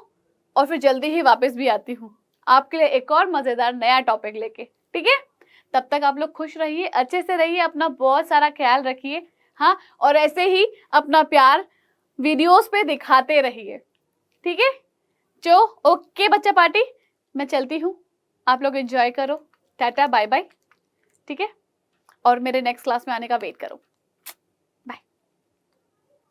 और फिर जल्दी ही वापस भी आती हूँ आपके लिए एक और मजेदार नया टॉपिक लेके, ठीक है। तब तक आप लोग खुश रहिए, अच्छे से रहिए, अपना बहुत सारा ख्याल रखिए, हाँ, और ऐसे ही अपना प्यार वीडियोस पे दिखाते रहिए, ठीक है। जो ओके बच्चा पार्टी, मैं चलती हूँ, आप लोग एंजॉय करो, टाटा बाय बाय, ठीक है, और मेरे नेक्स्ट क्लास में आने का वेट करो।